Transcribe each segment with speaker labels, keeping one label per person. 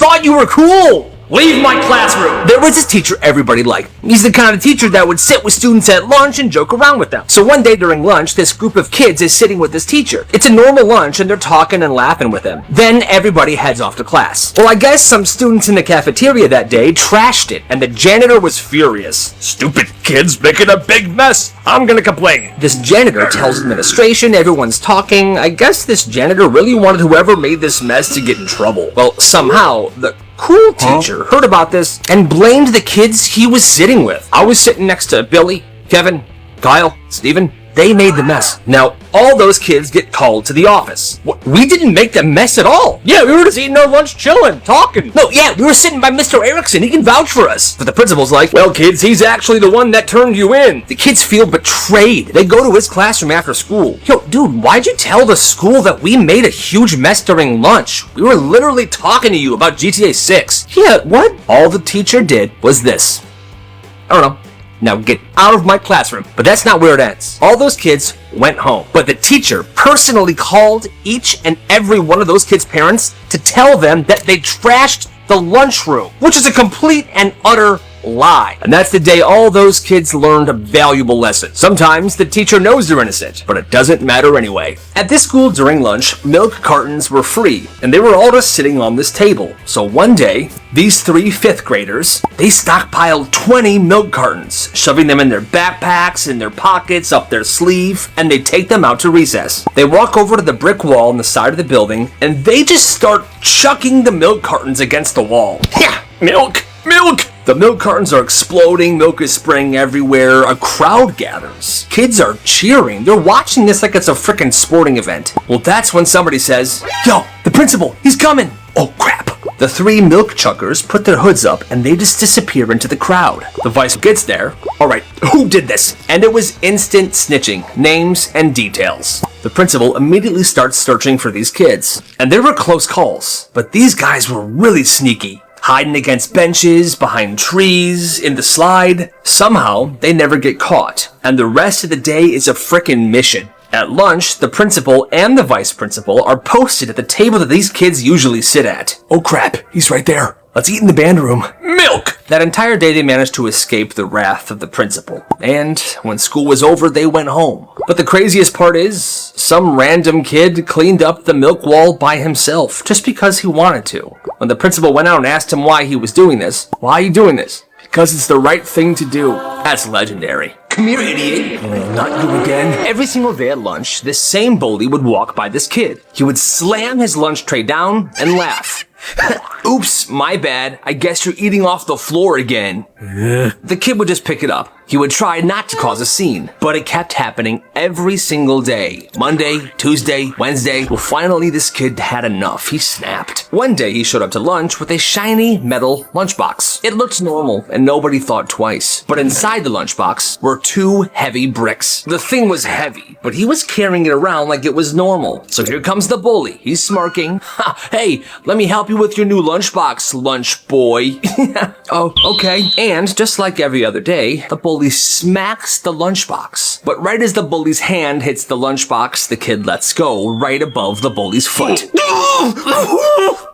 Speaker 1: thought you were cool. Leave my classroom! There was this teacher everybody liked. He's the kind of teacher that would sit with students at lunch and joke around with them. So one day during lunch, this group of kids is sitting with this teacher. It's a normal lunch and they're talking and laughing with him. Then everybody heads off to class. Well, I guess some students in the cafeteria that day trashed it, and the janitor was furious. Stupid kids making a big mess. I'm gonna complain. This janitor tells administration, everyone's talking. I guess this janitor really wanted whoever made this mess to get in trouble. Well, somehow, the cool teacher heard about this and blamed the kids he was sitting with. I was sitting next to Billy, Kevin, Kyle, Steven. They made the mess. Now, all those kids get called to the office. What, we didn't make the mess at all. Yeah, we were just eating our lunch, chilling, talking. No, yeah, we were sitting by Mr. Erickson. He can vouch for us. But the principal's like, well, kids, he's actually the one that turned you in. The kids feel betrayed. They go to his classroom after school. Yo, dude, why'd you tell the school that we made a huge mess during lunch? We were literally talking to you about GTA 6. Yeah, what? All the teacher did was this. I don't know. Now get out of my classroom. But that's not where it ends. All those kids went home. But the teacher personally called each and every one of those kids' parents to tell them that they trashed the lunchroom, which is a complete and utter lie. And that's the day all those kids learned a valuable lesson. Sometimes the teacher knows they're innocent, but it doesn't matter anyway. At this school during lunch, milk cartons were free, and they were all just sitting on this table. So one day, these 3 fifth graders, they stockpiled 20 milk cartons, shoving them in their backpacks, in their pockets, up their sleeve, and they take them out to recess. They walk over to the brick wall on the side of the building, and they just start chucking the milk cartons against the wall. Yeah, milk! Milk! The milk cartons are exploding, milk is spraying everywhere, a crowd gathers. Kids are cheering, they're watching this like it's a frickin' sporting event. Well, that's when somebody says, yo, the principal, he's coming! Oh crap! The 3 milk chuckers put their hoods up and they just disappear into the crowd. The vice gets there. Alright, who did this? And it was instant snitching, names and details. The principal immediately starts searching for these kids. And there were close calls, but these guys were really sneaky. Hiding against benches, behind trees, in the slide. Somehow, they never get caught. And the rest of the day is a frickin' mission. At lunch, the principal and the vice principal are posted at the table that these kids usually sit at. Oh crap, he's right there. Let's eat in the band room. Milk! That entire day they managed to escape the wrath of the principal. And when school was over, they went home. But the craziest part is, some random kid cleaned up the milk wall by himself, just because he wanted to. When the principal went out and asked him why he was doing this, why are you doing this? Because it's the right thing to do. That's legendary. Come here, idiot. Not you again. Every single day at lunch, this same bully would walk by this kid. He would slam his lunch tray down and laugh. Oops, my bad. I guess you're eating off the floor again. The kid would just pick it up. He would try not to cause a scene, but it kept happening every single day. Monday, Tuesday, Wednesday. Well, finally this kid had enough. He snapped. One day he showed up to lunch with a shiny metal lunchbox. It looked normal and nobody thought twice. But inside the lunchbox were 2 heavy bricks. The thing was heavy, but he was carrying it around like it was normal. So here comes the bully. He's smirking. Hey, let me help you with your new lunchbox, lunch boy. Oh, okay. And just like every other day, the bully smacks the lunchbox. But right as the bully's hand hits the lunchbox, the kid lets go right above the bully's foot.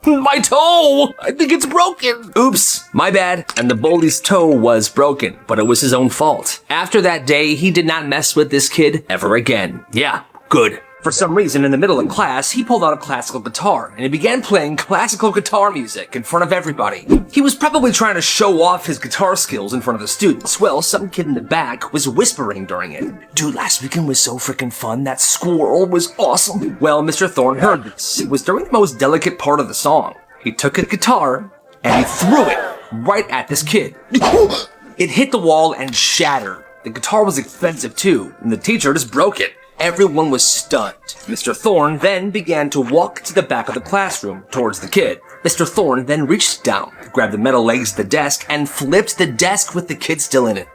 Speaker 1: My toe! I think it's broken. Oops, my bad. And the bully's toe was broken, but it was his own fault. After that day, he did not mess with this kid ever again. Yeah, good. For some reason, in the middle of class, he pulled out a classical guitar, and he began playing classical guitar music in front of everybody. He was probably trying to show off his guitar skills in front of the students. Well, some kid in the back was whispering during it. Dude, last weekend was so freaking fun. That squirrel was awesome. Well, Mr. Thorne heard this. It was during the most delicate part of the song. He took a guitar, and he threw it right at this kid. It hit the wall and shattered. The guitar was expensive too, and the teacher just broke it. Everyone was stunned. Mr. Thorne then began to walk to the back of the classroom towards the kid. Mr. Thorne then reached down, grabbed the metal legs of the desk, and flipped the desk with the kid still in it.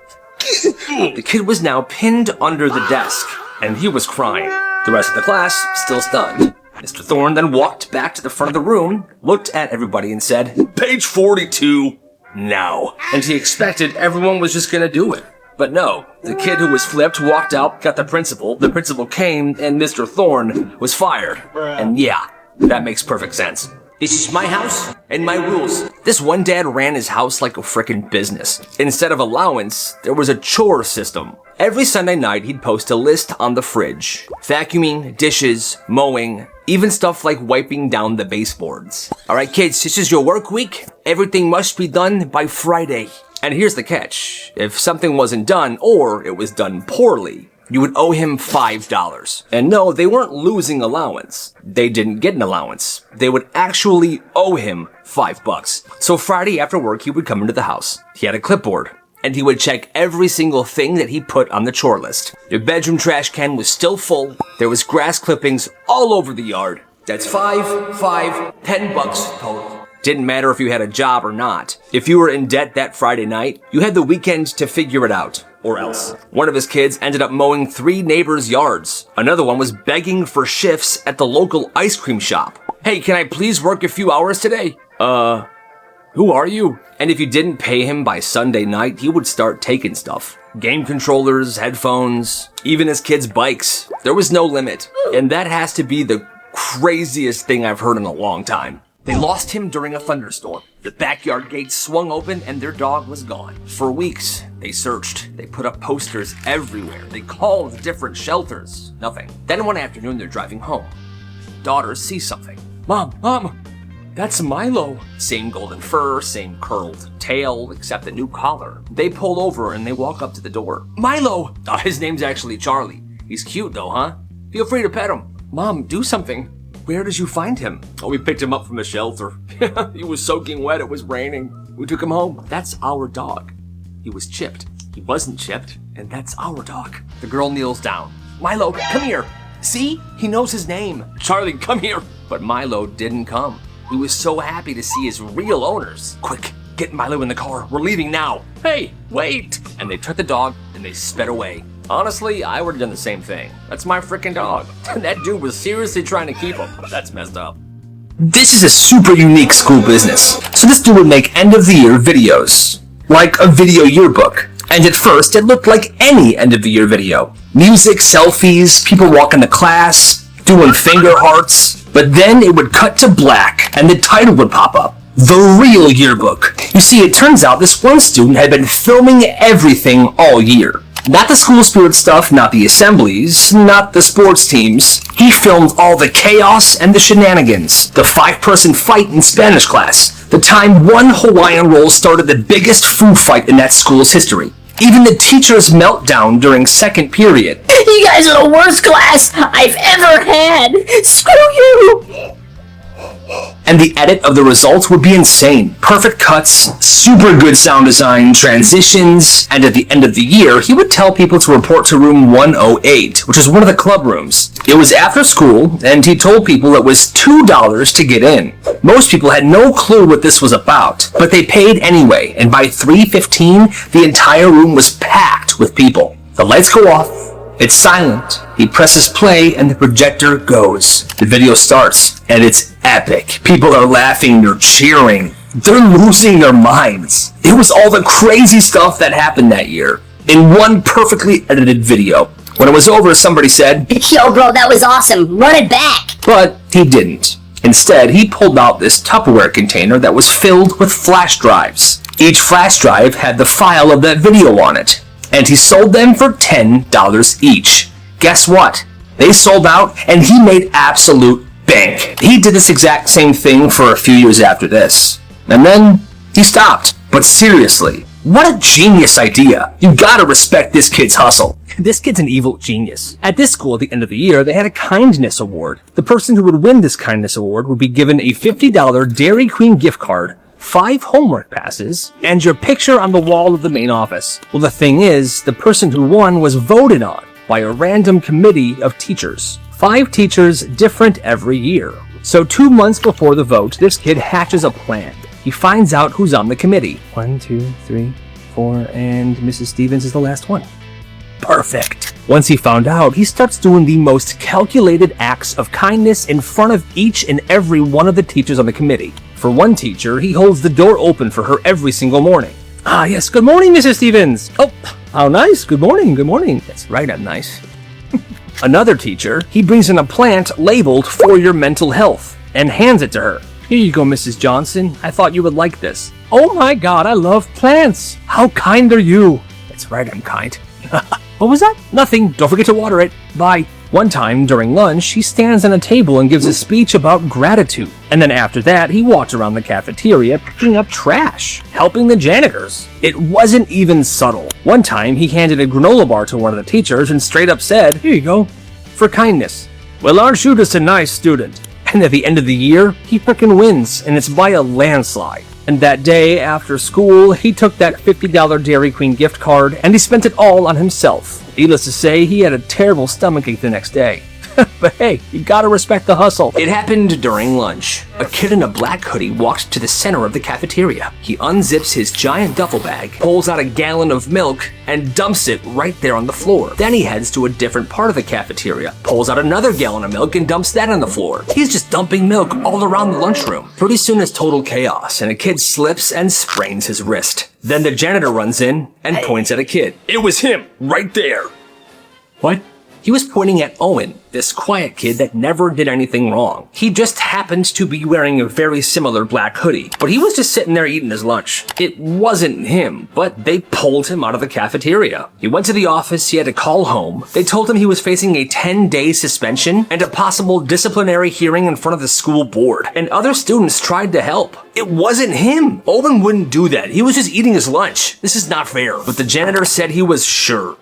Speaker 1: The kid was now pinned under the desk, and he was crying. The rest of the class still stunned. Mr. Thorne then walked back to the front of the room, looked at everybody and said, "Page 42, now." And he expected everyone was just gonna do it. But no, the kid who was flipped walked out, got the principal came, and Mr. Thorne was fired. And yeah, that makes perfect sense. This is my house and my rules. This one dad ran his house like a frickin' business. Instead of allowance, there was a chore system. Every Sunday night, he'd post a list on the fridge. Vacuuming, dishes, mowing, even stuff like wiping down the baseboards. Alright kids, this is your work week. Everything must be done by Friday. And here's the catch. If something wasn't done, or it was done poorly, you would owe him $5. And no, they weren't losing allowance. They didn't get an allowance. They would actually owe him $5. So Friday after work, he would come into the house. He had a clipboard, and he would check every single thing that he put on the chore list. Your bedroom trash can was still full. There was grass clippings all over the yard. That's $10 total. Didn't matter if you had a job or not. If you were in debt that Friday night, you had the weekend to figure it out. Or else. One of his kids ended up mowing 3 neighbors' yards. Another one was begging for shifts at the local ice cream shop. Hey, can I please work a few hours today? Who are you? And if you didn't pay him by Sunday night, he would start taking stuff. Game controllers, headphones, even his kids' bikes. There was no limit. And that has to be the craziest thing I've heard in a long time. They lost him during a thunderstorm. The backyard gate swung open and their dog was gone. For weeks, they searched. They put up posters everywhere. They called different shelters. Nothing. Then one afternoon, they're driving home. Daughter sees something. Mom, that's Milo. Same golden fur, same curled tail, except a new collar. They pull over and they walk up to the door. Milo! His name's actually Charlie. He's cute though, huh? Feel free to pet him. Mom, do something. Where did you find him? Oh, we picked him up from the shelter. He was soaking wet, it was raining. We took him home. That's our dog. He was chipped. He wasn't chipped, and that's our dog. The girl kneels down. Milo, come here. See? He knows his name. Charlie, come here. But Milo didn't come. He was so happy to see his real owners. Quick, get Milo in the car. We're leaving now. Hey, wait. And they took the dog and they sped away. Honestly, I would have done the same thing. That's my freaking dog. That dude was seriously trying to keep him. That's messed up. This is a super unique school business. So this dude would make end of the year videos. Like a video yearbook. And at first, it looked like any end of the year video. Music, selfies, people walking to class, doing finger hearts. But then it would cut to black and the title would pop up. The real yearbook. You see, it turns out this one student had been filming everything all year. Not the school spirit stuff, not the assemblies, not the sports teams. He filmed all the chaos and the shenanigans. The 5-person fight in Spanish class. The time one Hawaiian roll started the biggest food fight in that school's history. Even the teacher's meltdown during second period.
Speaker 2: You guys are the worst class I've ever had! Screw you!
Speaker 1: And the edit of the results would be insane. Perfect cuts, super good sound design, transitions, and at the end of the year, he would tell people to report to room 108, which is one of the club rooms. It was after school, and he told people it was $2 to get in. Most people had no clue what this was about, but they paid anyway, and by 3:15, the entire room was packed with people. The lights go off. It's silent. He presses play and the projector goes. The video starts and it's epic. People are laughing, they're cheering. They're losing their minds. It was all the crazy stuff that happened that year in one perfectly edited video. When it was over, somebody said,
Speaker 2: Yo bro, that was awesome. Run it back.
Speaker 1: But he didn't. Instead, he pulled out this Tupperware container that was filled with flash drives. Each flash drive had the file of that video on it. And he sold them for $10 each. Guess what? They sold out and he made absolute bank. He did this exact same thing for a few years after this. And then he stopped. But seriously, what a genius idea. You gotta respect this kid's hustle. This kid's an evil genius. At this school at the end of the year, they had a kindness award. The person who would win this kindness award would be given a $50 Dairy Queen gift card, 5 homework passes, and your picture on the wall of the main office. Well, the thing is, the person who won was voted on by a random committee of teachers. 5 teachers, different every year. So 2 months before the vote, this kid hatches a plan. He finds out who's on the committee. 1, 2, 3, 4, and Mrs. Stevens is the last one. Perfect. Once he found out, he starts doing the most calculated acts of kindness in front of each and every one of the teachers on the committee. For one teacher, he holds the door open for her every single morning. Ah, yes, good morning, Mrs. Stevens. Oh, how nice. Good morning, good morning. That's right, I'm nice. Another teacher, he brings in a plant labeled for your mental health and hands it to her. Here you go, Mrs. Johnson. I thought you would like this. Oh my god, I love plants. How kind are you? That's right, I'm kind. What was that? Nothing. Don't forget to water it. Bye. One time, during lunch, he stands on a table and gives a speech about gratitude. And then after that, he walks around the cafeteria picking up trash, helping the janitors. It wasn't even subtle. One time, he handed a granola bar to one of the teachers and straight up said, "Here you go, for kindness." Well, aren't you just a nice student? And at the end of the year, he frickin' wins, and it's by a landslide. And that day, after school, he took that $50 Dairy Queen gift card and he spent it all on himself. Needless to say, he had a terrible stomachache the next day. But hey, you gotta respect the hustle. It happened during lunch. A kid in a black hoodie walked to the center of the cafeteria. He unzips his giant duffel bag, pulls out a gallon of milk, and dumps it right there on the floor. Then he heads to a different part of the cafeteria, pulls out another gallon of milk, and dumps that on the floor. He's just dumping milk all around the lunchroom. Pretty soon it's total chaos, and a kid slips and sprains his wrist. Then the janitor runs in and points at a kid. It was him, right there. What? He was pointing at Owen, this quiet kid that never did anything wrong. He just happened to be wearing a very similar black hoodie, but he was just sitting there eating his lunch. It wasn't him, but they pulled him out of the cafeteria. He went to the office, he had to call home. They told him he was facing a 10-day suspension and a possible disciplinary hearing in front of the school board, and other students tried to help. It wasn't him. Owen wouldn't do that. He was just eating his lunch. This is not fair. But the janitor said he was sure.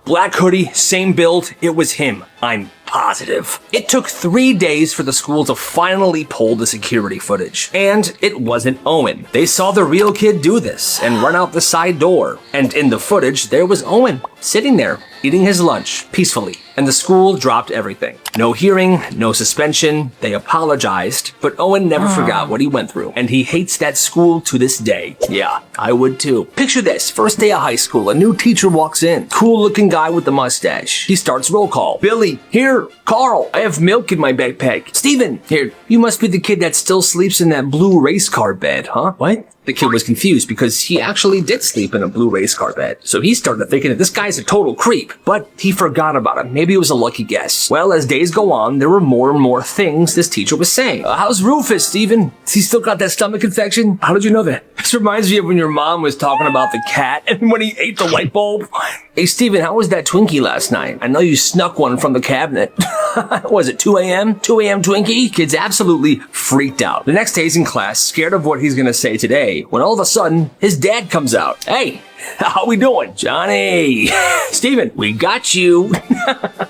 Speaker 1: Black hoodie, same build. It was him. I'm positive. It took 3 days for the school to finally pull the security footage. And it wasn't Owen. They saw the real kid do this and run out the side door. And in the footage, there was Owen, sitting there, eating his lunch, peacefully. And the school dropped everything. No hearing, no suspension. They apologized, but Owen never forgot what he went through. And he hates that school to this day. Yeah, I would too. Picture this, first day of high school, a new teacher walks in. Cool looking guy with the mustache. He starts roll call. Billy, here. Carl, I have milk in my backpack. Steven, here. You must be the kid that still sleeps in that blue race car bed, huh? What? The kid was confused because he actually did sleep in a blue race car bed. So he started thinking that this guy's a total creep, but he forgot about it. Maybe it was a lucky guess. Well, as days go on, there were more and more things this teacher was saying. How's Rufus, Steven? Has he still got that stomach infection? How did you know that? This reminds me of when your mom was talking about the cat and when he ate the light bulb. Hey, Steven, how was that Twinkie last night? I know you snuck one from the cabinet. Was it 2 a.m.? 2 a.m. Twinkie? Kid's absolutely freaked out. The next day he's in class, scared of what he's gonna say today, when all of a sudden, his dad comes out. Hey, how we doing? Johnny. Steven, we got you.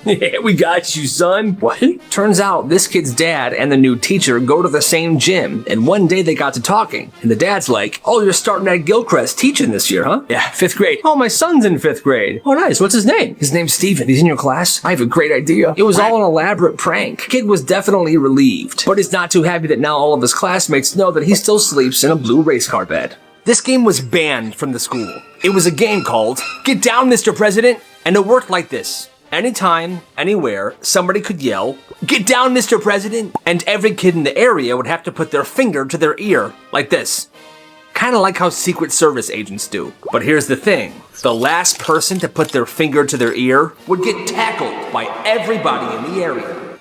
Speaker 1: Yeah, we got you, son. What? Turns out this kid's dad and the new teacher go to the same gym, and one day they got to talking, and the dad's like, oh, you're starting at Gilchrist teaching this year, huh? Yeah, 5th grade. Oh, my son's in 5th grade. Oh, nice. What's his name? His name's Steven. He's in your class? I have a great idea. It was all an elaborate prank. Kid was definitely relieved, but he's not too happy that now all of his classmates know that he still sleeps in a blue race car bed. This game was banned from the school. It was a game called Get Down, Mr. President, and it worked like this. Anytime, anywhere, somebody could yell, Get down, Mr. President, and every kid in the area would have to put their finger to their ear, like this. Kind of like how Secret Service agents do. But here's the thing. The last person to put their finger to their ear would get tackled by everybody in the area.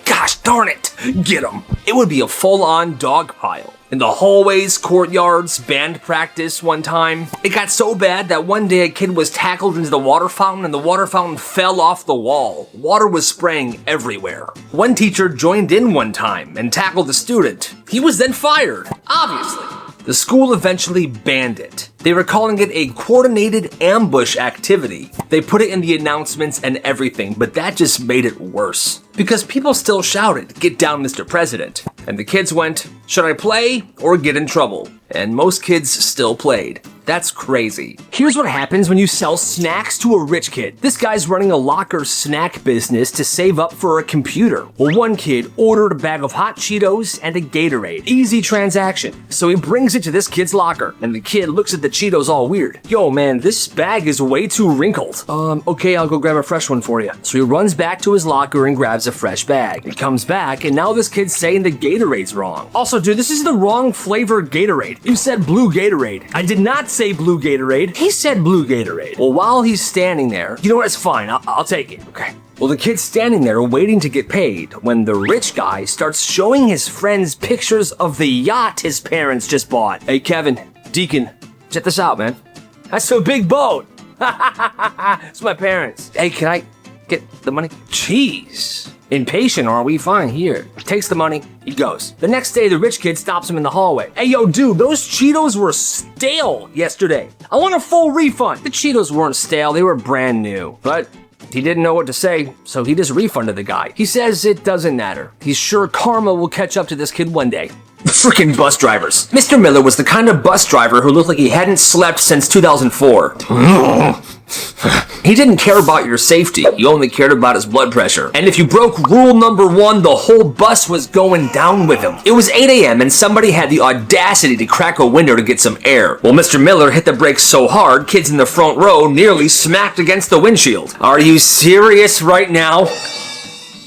Speaker 1: Gosh darn it! Get 'em! It would be a full-on dog pile. In the hallways, courtyards, band practice one time. It got so bad that one day a kid was tackled into the water fountain and the water fountain fell off the wall. Water was spraying everywhere. One teacher joined in one time and tackled a student. He was then fired, obviously. The school eventually banned it. They were calling it a coordinated ambush activity. They put it in the announcements and everything, but that just made it worse. Because people still shouted, Get down, Mr. President. And the kids went, should I play or get in trouble? And most kids still played. That's crazy. Here's what happens when you sell snacks to a rich kid. This guy's running a locker snack business to save up for a computer. Well, one kid ordered a bag of hot Cheetos and a Gatorade. Easy transaction. So he brings it to this kid's locker, and the kid looks at the Cheetos all weird. Yo, man, this bag is way too wrinkled. Okay, I'll go grab a fresh one for you. So he runs back to his locker and grabs a fresh bag. He comes back, and now this kid's saying the Gatorade's wrong. Also, dude, this is the wrong flavor Gatorade. You said blue Gatorade. I did not say blue Gatorade. He said blue Gatorade. Well, while he's standing there, you know what? It's fine. I'll take it. Okay. Well, the kid's standing there waiting to get paid when the rich guy starts showing his friends pictures of the yacht his parents just bought. Hey, Kevin, Deacon, check this out, man. That's a big boat. It's my parents. Hey, can I get the money? Jeez. Impatient, are we? Fine, here. Takes the money, he goes. The next day, the rich kid stops him in the hallway. Hey, yo, dude, those Cheetos were stale yesterday. I want a full refund. The Cheetos weren't stale, they were brand new. But he didn't know what to say, so he just refunded the guy. He says it doesn't matter. He's sure karma will catch up to this kid one day. Freaking bus drivers. Mr. Miller was the kind of bus driver who looked like he hadn't slept since 2004. He didn't care about your safety, he only cared about his blood pressure. And if you broke rule number 1, the whole bus was going down with him. It was 8 a.m. and somebody had the audacity to crack a window to get some air. Well, Mr. Miller hit the brakes so hard, kids in the front row nearly smacked against the windshield. Are you serious right now?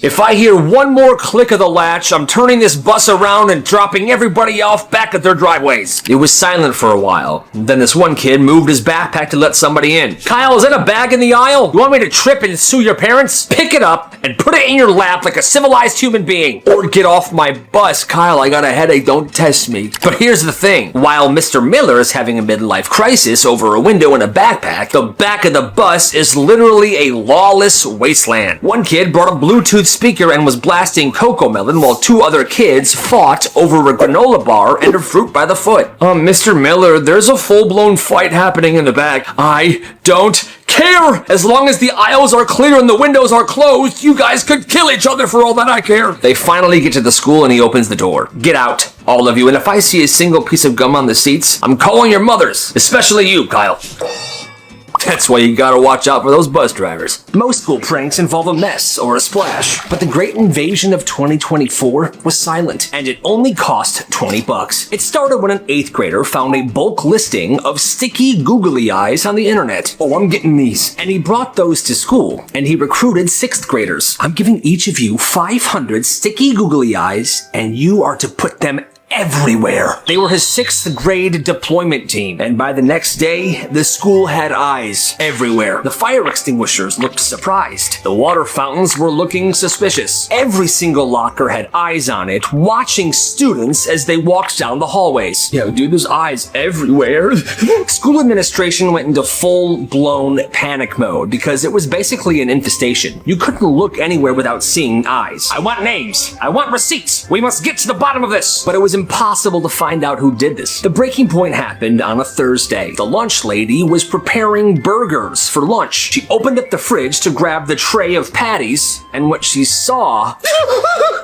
Speaker 1: If I hear one more click of the latch, I'm turning this bus around and dropping everybody off back at their driveways. It was silent for a while. Then this one kid moved his backpack to let somebody in. Kyle, is that a bag in the aisle? You want me to trip and sue your parents? Pick it up and put it in your lap like a civilized human being. Or get off my bus. Kyle, I got a headache, don't test me. But here's the thing. While Mr. Miller is having a midlife crisis over a window and a backpack, the back of the bus is literally a lawless wasteland. One kid brought a Bluetooth speaker and was blasting Cocomelon while 2 other kids fought over a granola bar and a fruit by the foot. Mr. Miller, there's a full-blown fight happening in the back. I don't care! As long as the aisles are clear and the windows are closed, you guys could kill each other for all that I care. They finally get to the school and he opens the door. Get out, all of you, and if I see a single piece of gum on the seats, I'm calling your mothers, especially you, Kyle. That's why you gotta watch out for those bus drivers. Most school pranks involve a mess or a splash, but the great invasion of 2024 was silent, and it only cost $20. It started when an 8th grader found a bulk listing of sticky googly eyes on the internet. Oh, I'm getting these. And he brought those to school, and he recruited 6th graders. I'm giving each of you 500 sticky googly eyes, and you are to put them everywhere. They were his 6th grade deployment team, and by the next day, the school had eyes everywhere. The fire extinguishers looked surprised. The water fountains were looking suspicious. Every single locker had eyes on it, watching students as they walked down the hallways. Yo, dude, there's eyes everywhere. School administration went into full-blown panic mode because it was basically an infestation. You couldn't look anywhere without seeing eyes. I want names. I want receipts. We must get to the bottom of this. But it was impossible to find out who did this. The breaking point happened on a Thursday. The lunch lady was preparing burgers for lunch. She opened up the fridge to grab the tray of patties, and what she saw,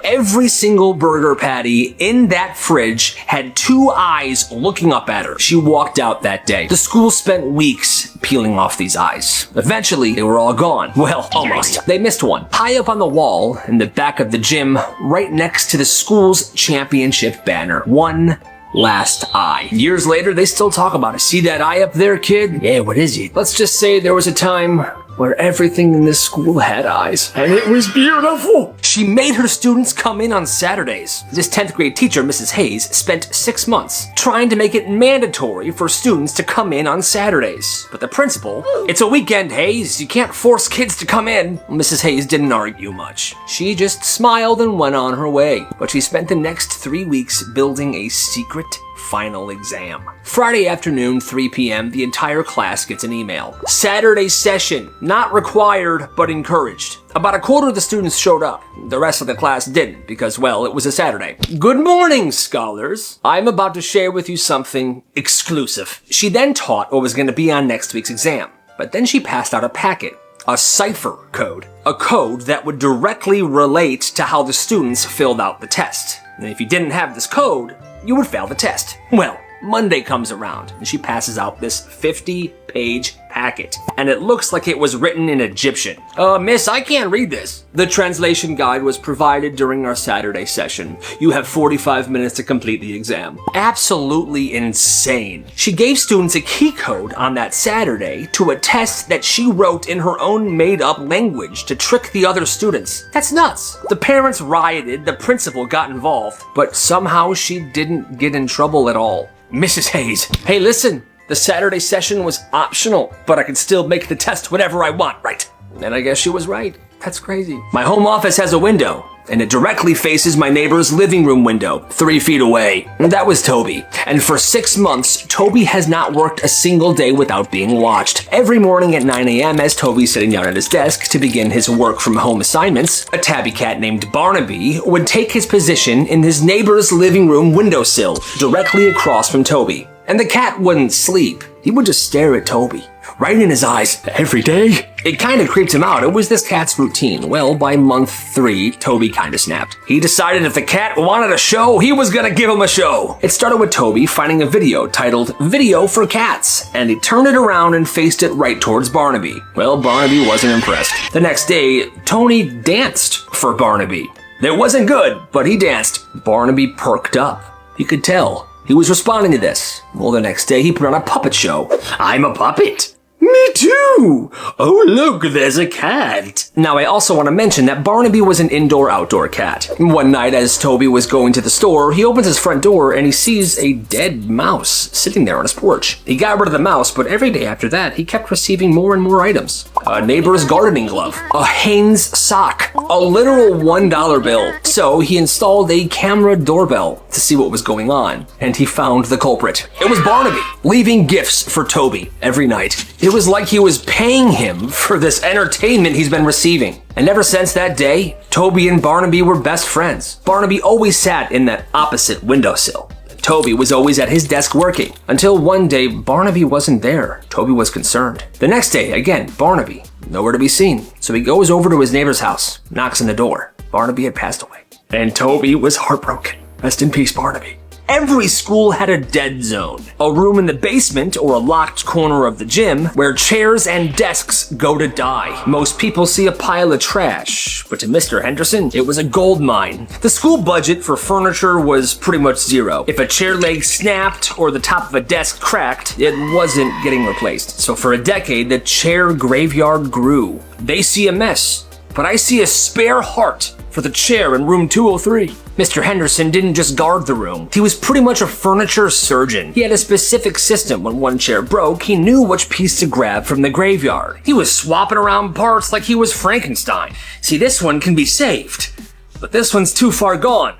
Speaker 1: every single burger patty in that fridge had 2 eyes looking up at her. She walked out that day. The school spent weeks peeling off these eyes. Eventually, they were all gone. Well, almost. They missed one. High up on the wall in the back of the gym, right next to the school's championship banner. One last eye. Years later, they still talk about it. See that eye up there, kid? Yeah, what is it? Let's just say there was a time where everything in this school had eyes. And it was beautiful. She made her students come in on Saturdays. This 10th grade teacher, Mrs. Hayes, spent 6 months trying to make it mandatory for students to come in on Saturdays. But the principal, it's a weekend, Hayes. You can't force kids to come in. Mrs. Hayes didn't argue much. She just smiled and went on her way. But she spent the next 3 weeks building a secret final exam. Friday afternoon, 3 p.m., the entire class gets an email. Saturday session. Not required, but encouraged. About a quarter of the students showed up. The rest of the class didn't, because, well, it was a Saturday. Good morning, scholars. I'm about to share with you something exclusive. She then taught what was going to be on next week's exam. But then she passed out a packet. A cipher code. A code that would directly relate to how the students filled out the test. And if you didn't have this code, you would fail the test. Well, Monday comes around, and she passes out this 50-page packet, and it looks like it was written in Egyptian. Miss, I can't read this. The translation guide was provided during our Saturday session. You have 45 minutes to complete the exam. Absolutely insane. She gave students a key code on that Saturday to a test that she wrote in her own made-up language to trick the other students. That's nuts. The parents rioted, the principal got involved, but somehow she didn't get in trouble at all. Mrs. Hayes, hey, listen. The Saturday session was optional, but I could still make the test whenever I want, right? And I guess she was right. That's crazy. My home office has a window, and it directly faces my neighbor's living room window, 3 feet away. That was Toby. And for 6 months, Toby has not worked a single day without being watched. Every morning at 9 a.m. as Toby's sitting down at his desk to begin his work from home assignments, a tabby cat named Barnaby would take his position in his neighbor's living room windowsill, directly across from Toby. And the cat wouldn't sleep. He would just stare at Toby, right in his eyes, every day. It kind of creeped him out. It was this cat's routine. Well, by month 3, Toby kind of snapped. He decided if the cat wanted a show, he was gonna give him a show. It started with Toby finding a video titled Video for Cats, and he turned it around and faced it right towards Barnaby. Well, Barnaby wasn't impressed. The next day, Tony danced for Barnaby. It wasn't good, but he danced. Barnaby perked up. You could tell. He was responding to this. Well, the next day he put on a puppet show. I'm a puppet. Me too! Oh look, there's a cat! Now I also want to mention that Barnaby was an indoor-outdoor cat. One night as Toby was going to the store, he opens his front door and he sees a dead mouse sitting there on his porch. He got rid of the mouse, but every day after that, he kept receiving more and more items. A neighbor's gardening glove, a Hanes sock, a literal $1 bill. So he installed a camera doorbell to see what was going on, and he found the culprit. It was Barnaby, leaving gifts for Toby every night. It was like he was paying him for this entertainment he's been receiving. And ever since that day, Toby and Barnaby were best friends. Barnaby always sat in that opposite windowsill. Toby was always at his desk working, until one day Barnaby wasn't there. Toby was concerned. The next day, again, Barnaby, nowhere to be seen. So he goes over to his neighbor's house, knocks on the door. Barnaby had passed away. And Toby was heartbroken. Rest in peace, Barnaby. Every school had a dead zone, a room in the basement or a locked corner of the gym where chairs and desks go to die. Most people see a pile of trash, but to Mr. Henderson, it was a gold mine. The school budget for furniture was pretty much zero. If a chair leg snapped or the top of a desk cracked, it wasn't getting replaced. So for a decade, the chair graveyard grew. They see a mess, but I see a spare heart for the chair in room 203. Mr. Henderson didn't just guard the room. He was pretty much a furniture surgeon. He had a specific system. When one chair broke, he knew which piece to grab from the graveyard. He was swapping around parts like he was Frankenstein. See, this one can be saved, but this one's too far gone.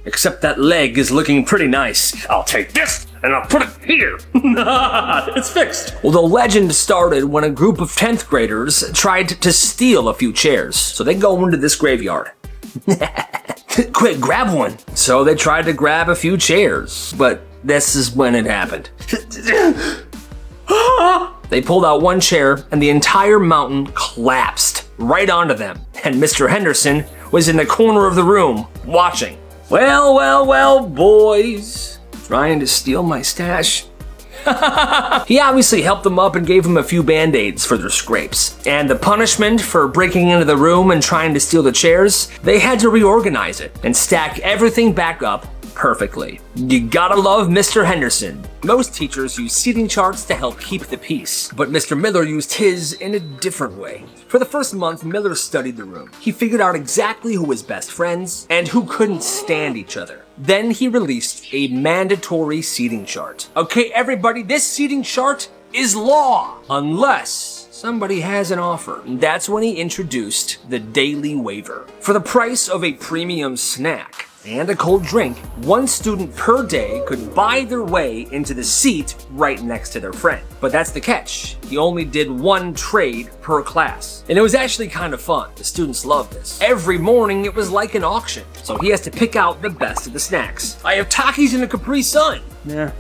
Speaker 1: Except that leg is looking pretty nice. I'll take this and I'll put it here. It's fixed. Well, the legend started when a group of 10th graders tried to steal a few chairs. So they go into this graveyard. Quick, grab one. So they tried to grab a few chairs, but this is when it happened. They pulled out one chair and the entire mountain collapsed right onto them. And Mr. Henderson was in the corner of the room watching. Well, boys. Trying to steal my stash? He obviously helped them up and gave them a few band-aids for their scrapes. And the punishment for breaking into the room and trying to steal the chairs, they had to reorganize it and stack everything back up perfectly. You gotta love Mr. Henderson. Most teachers use seating charts to help keep the peace, but Mr. Miller used his in a different way. For the first month, Miller studied the room. He figured out exactly who was best friends and who couldn't stand each other. Then he released a mandatory seating chart. Okay, everybody, this seating chart is law, unless somebody has an offer. That's when he introduced the daily waiver. For the price of a premium snack and a cold drink, one student per day could buy their way into the seat right next to their friend. But that's the catch. He only did one trade per class. And it was actually kind of fun. The students loved this. Every morning it was like an auction. So he has to pick out the best of the snacks. I have Takis and a Capri Sun. Nah.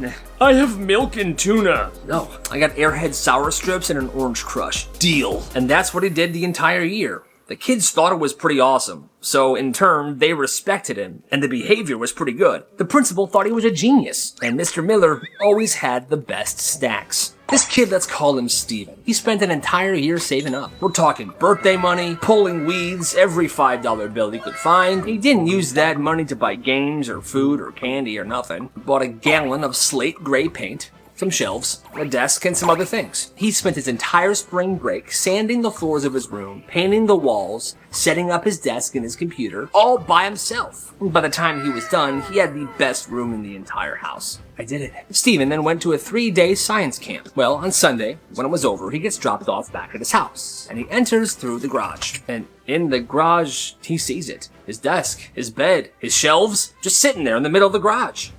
Speaker 1: I have milk and tuna. No, I got Airhead sour strips and an Orange Crush. Deal. And that's what he did the entire year. The kids thought it was pretty awesome, so in turn, they respected him, and the behavior was pretty good. The principal thought he was a genius, and Mr. Miller always had the best snacks. This kid, let's call him Steven. He spent an entire year saving up. We're talking birthday money, pulling weeds, every $5 bill he could find. He didn't use that money to buy games or food or candy or nothing. He bought a gallon of slate gray paint, some shelves, a desk, and some other things. He spent his entire spring break sanding the floors of his room, painting the walls, setting up his desk and his computer, all by himself. By the time he was done, he had the best room in the entire house. I did it. Stephen then went to a 3-day science camp. Well, on Sunday, when it was over, he gets dropped off back at his house, and he enters through the garage. And in the garage, he sees it. His desk, his bed, his shelves, just sitting there in the middle of the garage.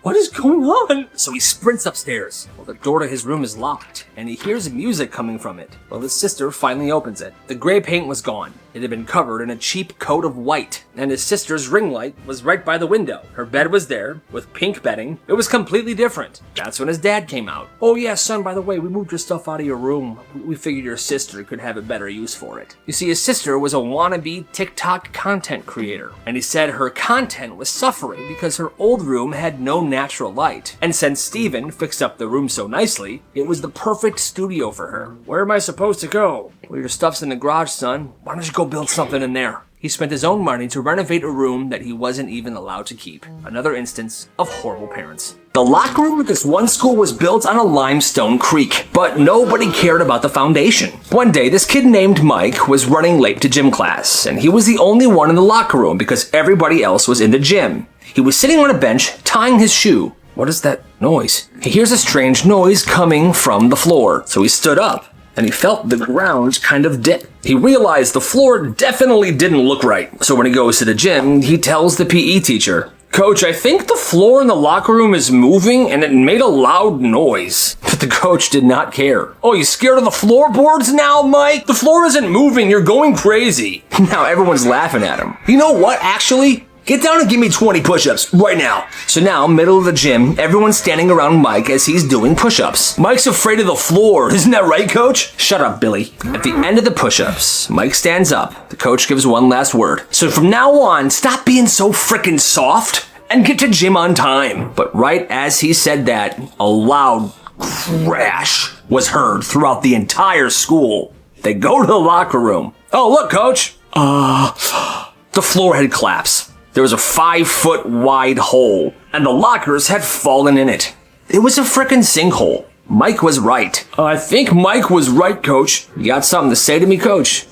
Speaker 1: What is going on? So he sprints upstairs. Well, the door to his room is locked, and he hears music coming from it. Well, his sister finally opens it. The gray paint was gone. It had been covered in a cheap coat of white, and his sister's ring light was right by the window. Her bed was there, with pink bedding. It was completely different. That's when his dad came out. Oh yeah, son, by the way, we moved your stuff out of your room. We figured your sister could have a better use for it. You see, his sister was a wannabe TikTok content creator, and he said her content was suffering because her old room had no natural light. And since Steven fixed up the room so nicely, it was the perfect studio for her. Where am I supposed to go? Well, your stuff's in the garage, son. Why don't you go build something in there? He spent his own money to renovate a room that he wasn't even allowed to keep. Another instance of horrible parents. The locker room at this one school was built on a limestone creek, but nobody cared about the foundation. One day, this kid named Mike was running late to gym class, and he was the only one in the locker room because everybody else was in the gym. He was sitting on a bench, tying his shoe. What is that noise? He hears a strange noise coming from the floor, so he stood up, and he felt the ground kind of dip. He realized the floor definitely didn't look right, so when he goes to the gym, he tells the PE teacher, "Coach, I think the floor in the locker room is moving and it made a loud noise." But the coach did not care. "Oh, you scared of the floorboards now, Mike? The floor isn't moving, you're going crazy." Now everyone's laughing at him. You know what, actually? Get down and give me 20 push-ups right now. So now, middle of the gym, everyone's standing around Mike as he's doing push-ups. Mike's afraid of the floor. Isn't that right, coach? Shut up, Billy. At the end of the push-ups, Mike stands up. The coach gives one last word. So from now on, stop being so frickin' soft and get to gym on time. But right as he said that, a loud crash was heard throughout the entire school. They go to the locker room. Oh, look, coach. The floor had collapsed. There was a 5-foot wide hole, and the lockers had fallen in it. It was a frickin' sinkhole. Mike was right. I think Mike was right, coach. You got something to say to me, coach?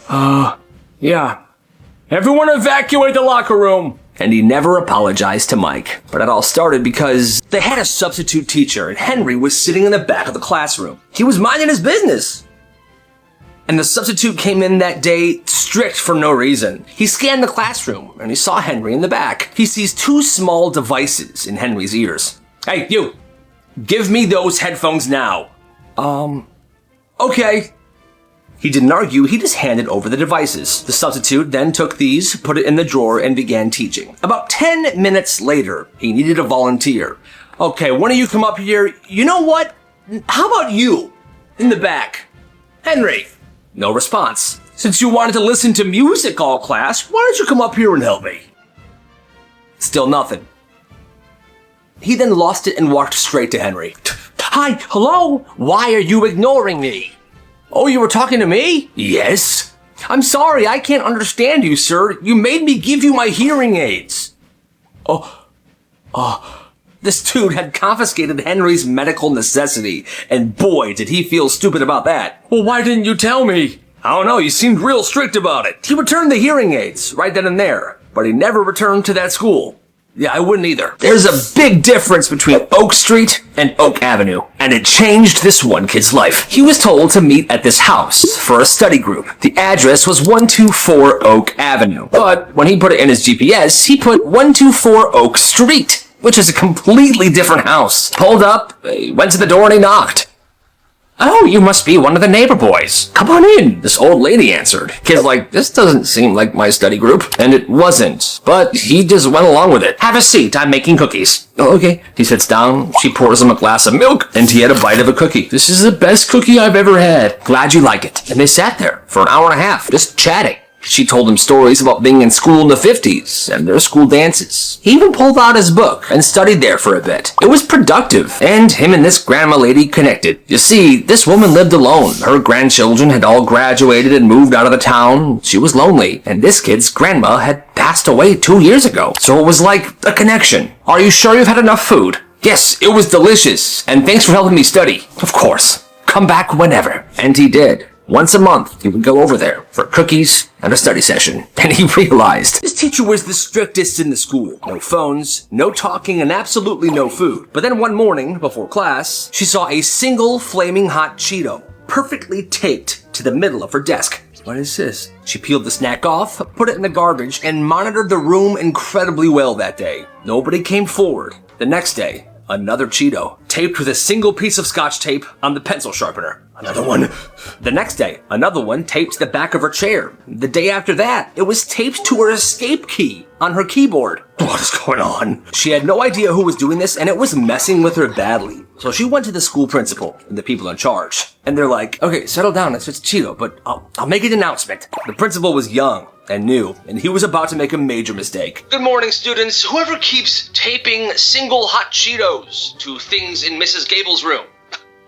Speaker 1: Yeah. Everyone evacuate the locker room. And he never apologized to Mike. But it all started because they had a substitute teacher, and Henry was sitting in the back of the classroom. He was minding his business. And the substitute came in that day strict for no reason. He scanned the classroom, and he saw Henry in the back. He sees 2 small devices in Henry's ears. "Hey, you! Give me those headphones now." Okay. He didn't argue, he just handed over the devices. The substitute then took these, put it in the drawer, and began teaching. About 10 minutes later, he needed a volunteer. "Okay, one of you come up here. You know what? How about you? In the back. Henry." No response. "Since you wanted to listen to music all class, why don't you come up here and help me?" Still nothing. He then lost it and walked straight to Henry. "Hi, hello? Why are you ignoring me?" "Oh, you were talking to me?" "Yes." "I'm sorry, I can't understand you, sir. You made me give you my hearing aids." This dude had confiscated Henry's medical necessity, and boy, did he feel stupid about that. "Well, why didn't you tell me?" "I don't know, you seemed real strict about it." He returned the hearing aids right then and there, but he never returned to that school. Yeah, I wouldn't either. There's a big difference between Oak Street and Oak Avenue, and it changed this one kid's life. He was told to meet at this house for a study group. The address was 124 Oak Avenue, but when he put it in his GPS, he put 124 Oak Street, which is a completely different house. Pulled up, he went to the door and he knocked. "Oh, you must be one of the neighbor boys. Come on in," this old lady answered. Kid's like, "This doesn't seem like my study group." And it wasn't, but he just went along with it. "Have a seat, I'm making cookies." "Oh, okay." He sits down, she pours him a glass of milk, and he had a bite of a cookie. "This is the best cookie I've ever had." "Glad you like it." And they sat there for an hour and a half, just chatting. She told him stories about being in school in the 50s and their school dances. He even pulled out his book and studied there for a bit. It was productive, and him and this grandma lady connected. You see, this woman lived alone. Her grandchildren had all graduated and moved out of the town. She was lonely, and this kid's grandma had passed away 2 years ago. So it was like a connection. "Are you sure you've had enough food?" Yes, it was delicious, and thanks for helping me study. Of course. Come back whenever. And he did. Once a month, he would go over there for cookies and a study session. And he realized this teacher was the strictest in the school. No phones, no talking, and absolutely no food. But then one morning, before class, she saw a single flaming hot Cheeto perfectly taped to the middle of her desk. What is this? She peeled the snack off, put it in the garbage, and monitored the room incredibly well that day. Nobody came forward. The next day, another Cheeto, taped with a single piece of Scotch tape on the pencil sharpener. Another one. The next day, another one taped to the back of her chair. The day after that, it was taped to her escape key on her keyboard. What is going on? She had no idea who was doing this, and it was messing with her badly. So she went to the school principal and the people in charge. And they're like, okay, settle down, it's just Cheeto, but I'll make an announcement. The principal was young and new, and he was about to make a major mistake. Good morning, students. Whoever keeps taping single hot Cheetos to things in Mrs. Gable's room,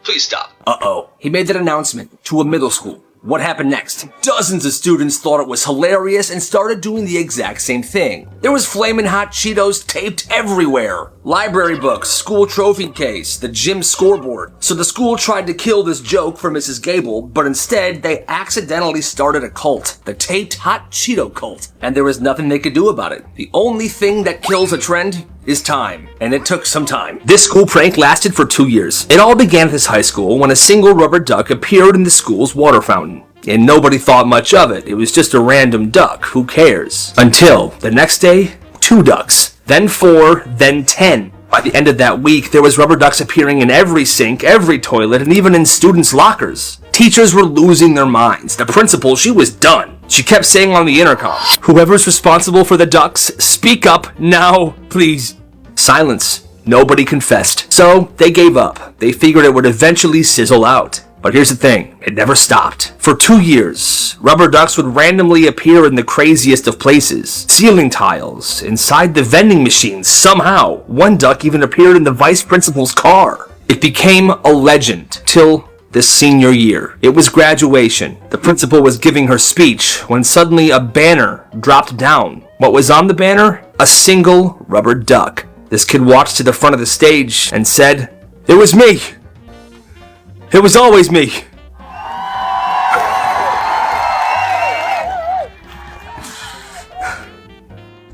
Speaker 1: please stop. Uh-oh. He made that announcement to a middle school. What happened next? Dozens of students thought it was hilarious and started doing the exact same thing. There was flamin' hot Cheetos taped everywhere. Library books, school trophy case, the gym scoreboard. So the school tried to kill this joke for Mrs. Gable, but instead they accidentally started a cult. The taped hot Cheeto cult. And there was nothing they could do about it. The only thing that kills a trend is time. And it took some time. This school prank lasted for 2 years. It all began at this high school when a single rubber duck appeared in the school's water fountain. And nobody thought much of it. It was just a random duck. Who cares? Until the next day, 2 ducks. Then 4, then 10. By the end of that week, there was rubber ducks appearing in every sink, every toilet, and even in students' lockers. Teachers were losing their minds. The principal, she was done. She kept saying on the intercom, whoever's responsible for the ducks, speak up now, please. Silence. Nobody confessed. So they gave up. They figured it would eventually sizzle out. But here's the thing, it never stopped. For 2 years, rubber ducks would randomly appear in the craziest of places. Ceiling tiles, inside the vending machines, somehow. One duck even appeared in the vice principal's car. It became a legend, till this senior year. It was graduation. The principal was giving her speech when suddenly a banner dropped down. What was on the banner? A single rubber duck. This kid walked to the front of the stage and said, "It was me. It was always me."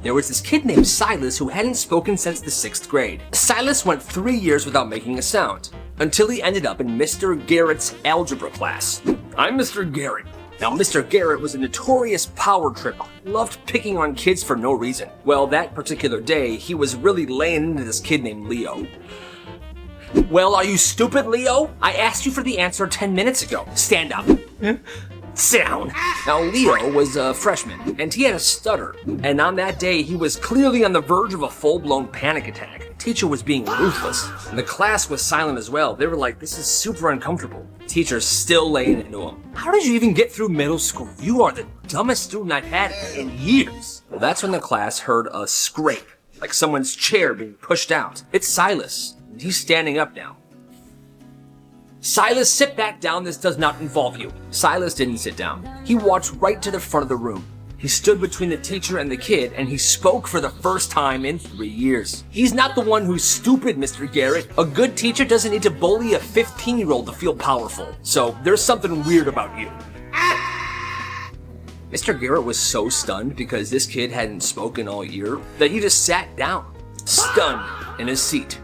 Speaker 1: There was this kid named Silas who hadn't spoken since the 6th grade. Silas went 3 years without making a sound, until he ended up in Mr. Garrett's algebra class. I'm Mr. Garrett. Now, Mr. Garrett was a notorious power trip, loved picking on kids for no reason. Well, that particular day, he was really laying into this kid named Leo. Well, are you stupid, Leo? I asked you for the answer 10 minutes ago. Stand up. Sit down. Now, Leo was a freshman, and he had a stutter. And on that day, he was clearly on the verge of a full-blown panic attack. The teacher was being ruthless. And the class was silent as well. They were like, this is super uncomfortable. The teacher's still laying into him. How did you even get through middle school? You are the dumbest student I've had in years. Well, that's when the class heard a scrape, like someone's chair being pushed out. It's Silas. He's standing up now. Silas, sit back down. This does not involve you. Silas didn't sit down. He walked right to the front of the room. He stood between the teacher and the kid, and he spoke for the first time in 3 years. He's not the one who's stupid, Mr. Garrett. A good teacher doesn't need to bully a 15-year-old to feel powerful. So there's something weird about you. Mr. Garrett was so stunned because this kid hadn't spoken all year that he just sat down, stunned in his seat.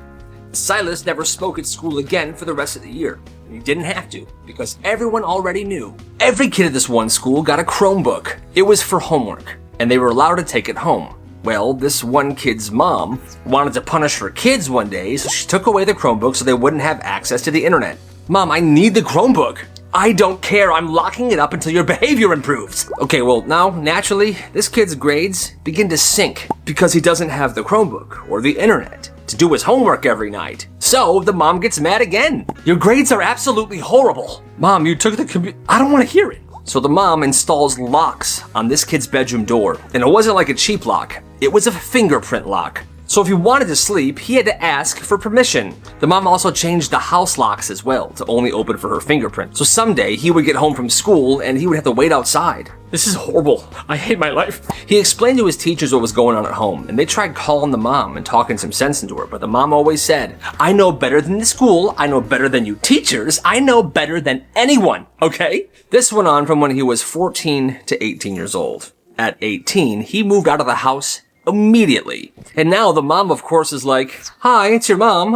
Speaker 1: Silas never spoke at school again for the rest of the year. And he didn't have to, because everyone already knew. Every kid at this one school got a Chromebook. It was for homework, and they were allowed to take it home. Well, this one kid's mom wanted to punish her kids one day, so she took away the Chromebook so they wouldn't have access to the internet. Mom, I need the Chromebook. I don't care, I'm locking it up until your behavior improves. Okay, well now, naturally, this kid's grades begin to sink because he doesn't have the Chromebook or the internet to do his homework every night. So the mom gets mad again. Your grades are absolutely horrible. Mom, you took the computer. I don't want to hear it. So the mom installs locks on this kid's bedroom door. And it wasn't like a cheap lock. It was a fingerprint lock. So if he wanted to sleep, he had to ask for permission. The mom also changed the house locks as well to only open for her fingerprint. So someday he would get home from school and he would have to wait outside. This is horrible. I hate my life. He explained to his teachers what was going on at home, and they tried calling the mom and talking some sense into her, but the mom always said, I know better than the school, I know better than you teachers, I know better than anyone, okay? This went on from when he was 14 to 18 years old. At 18, he moved out of the house immediately. And now the mom, of course, is like, hi, it's your mom.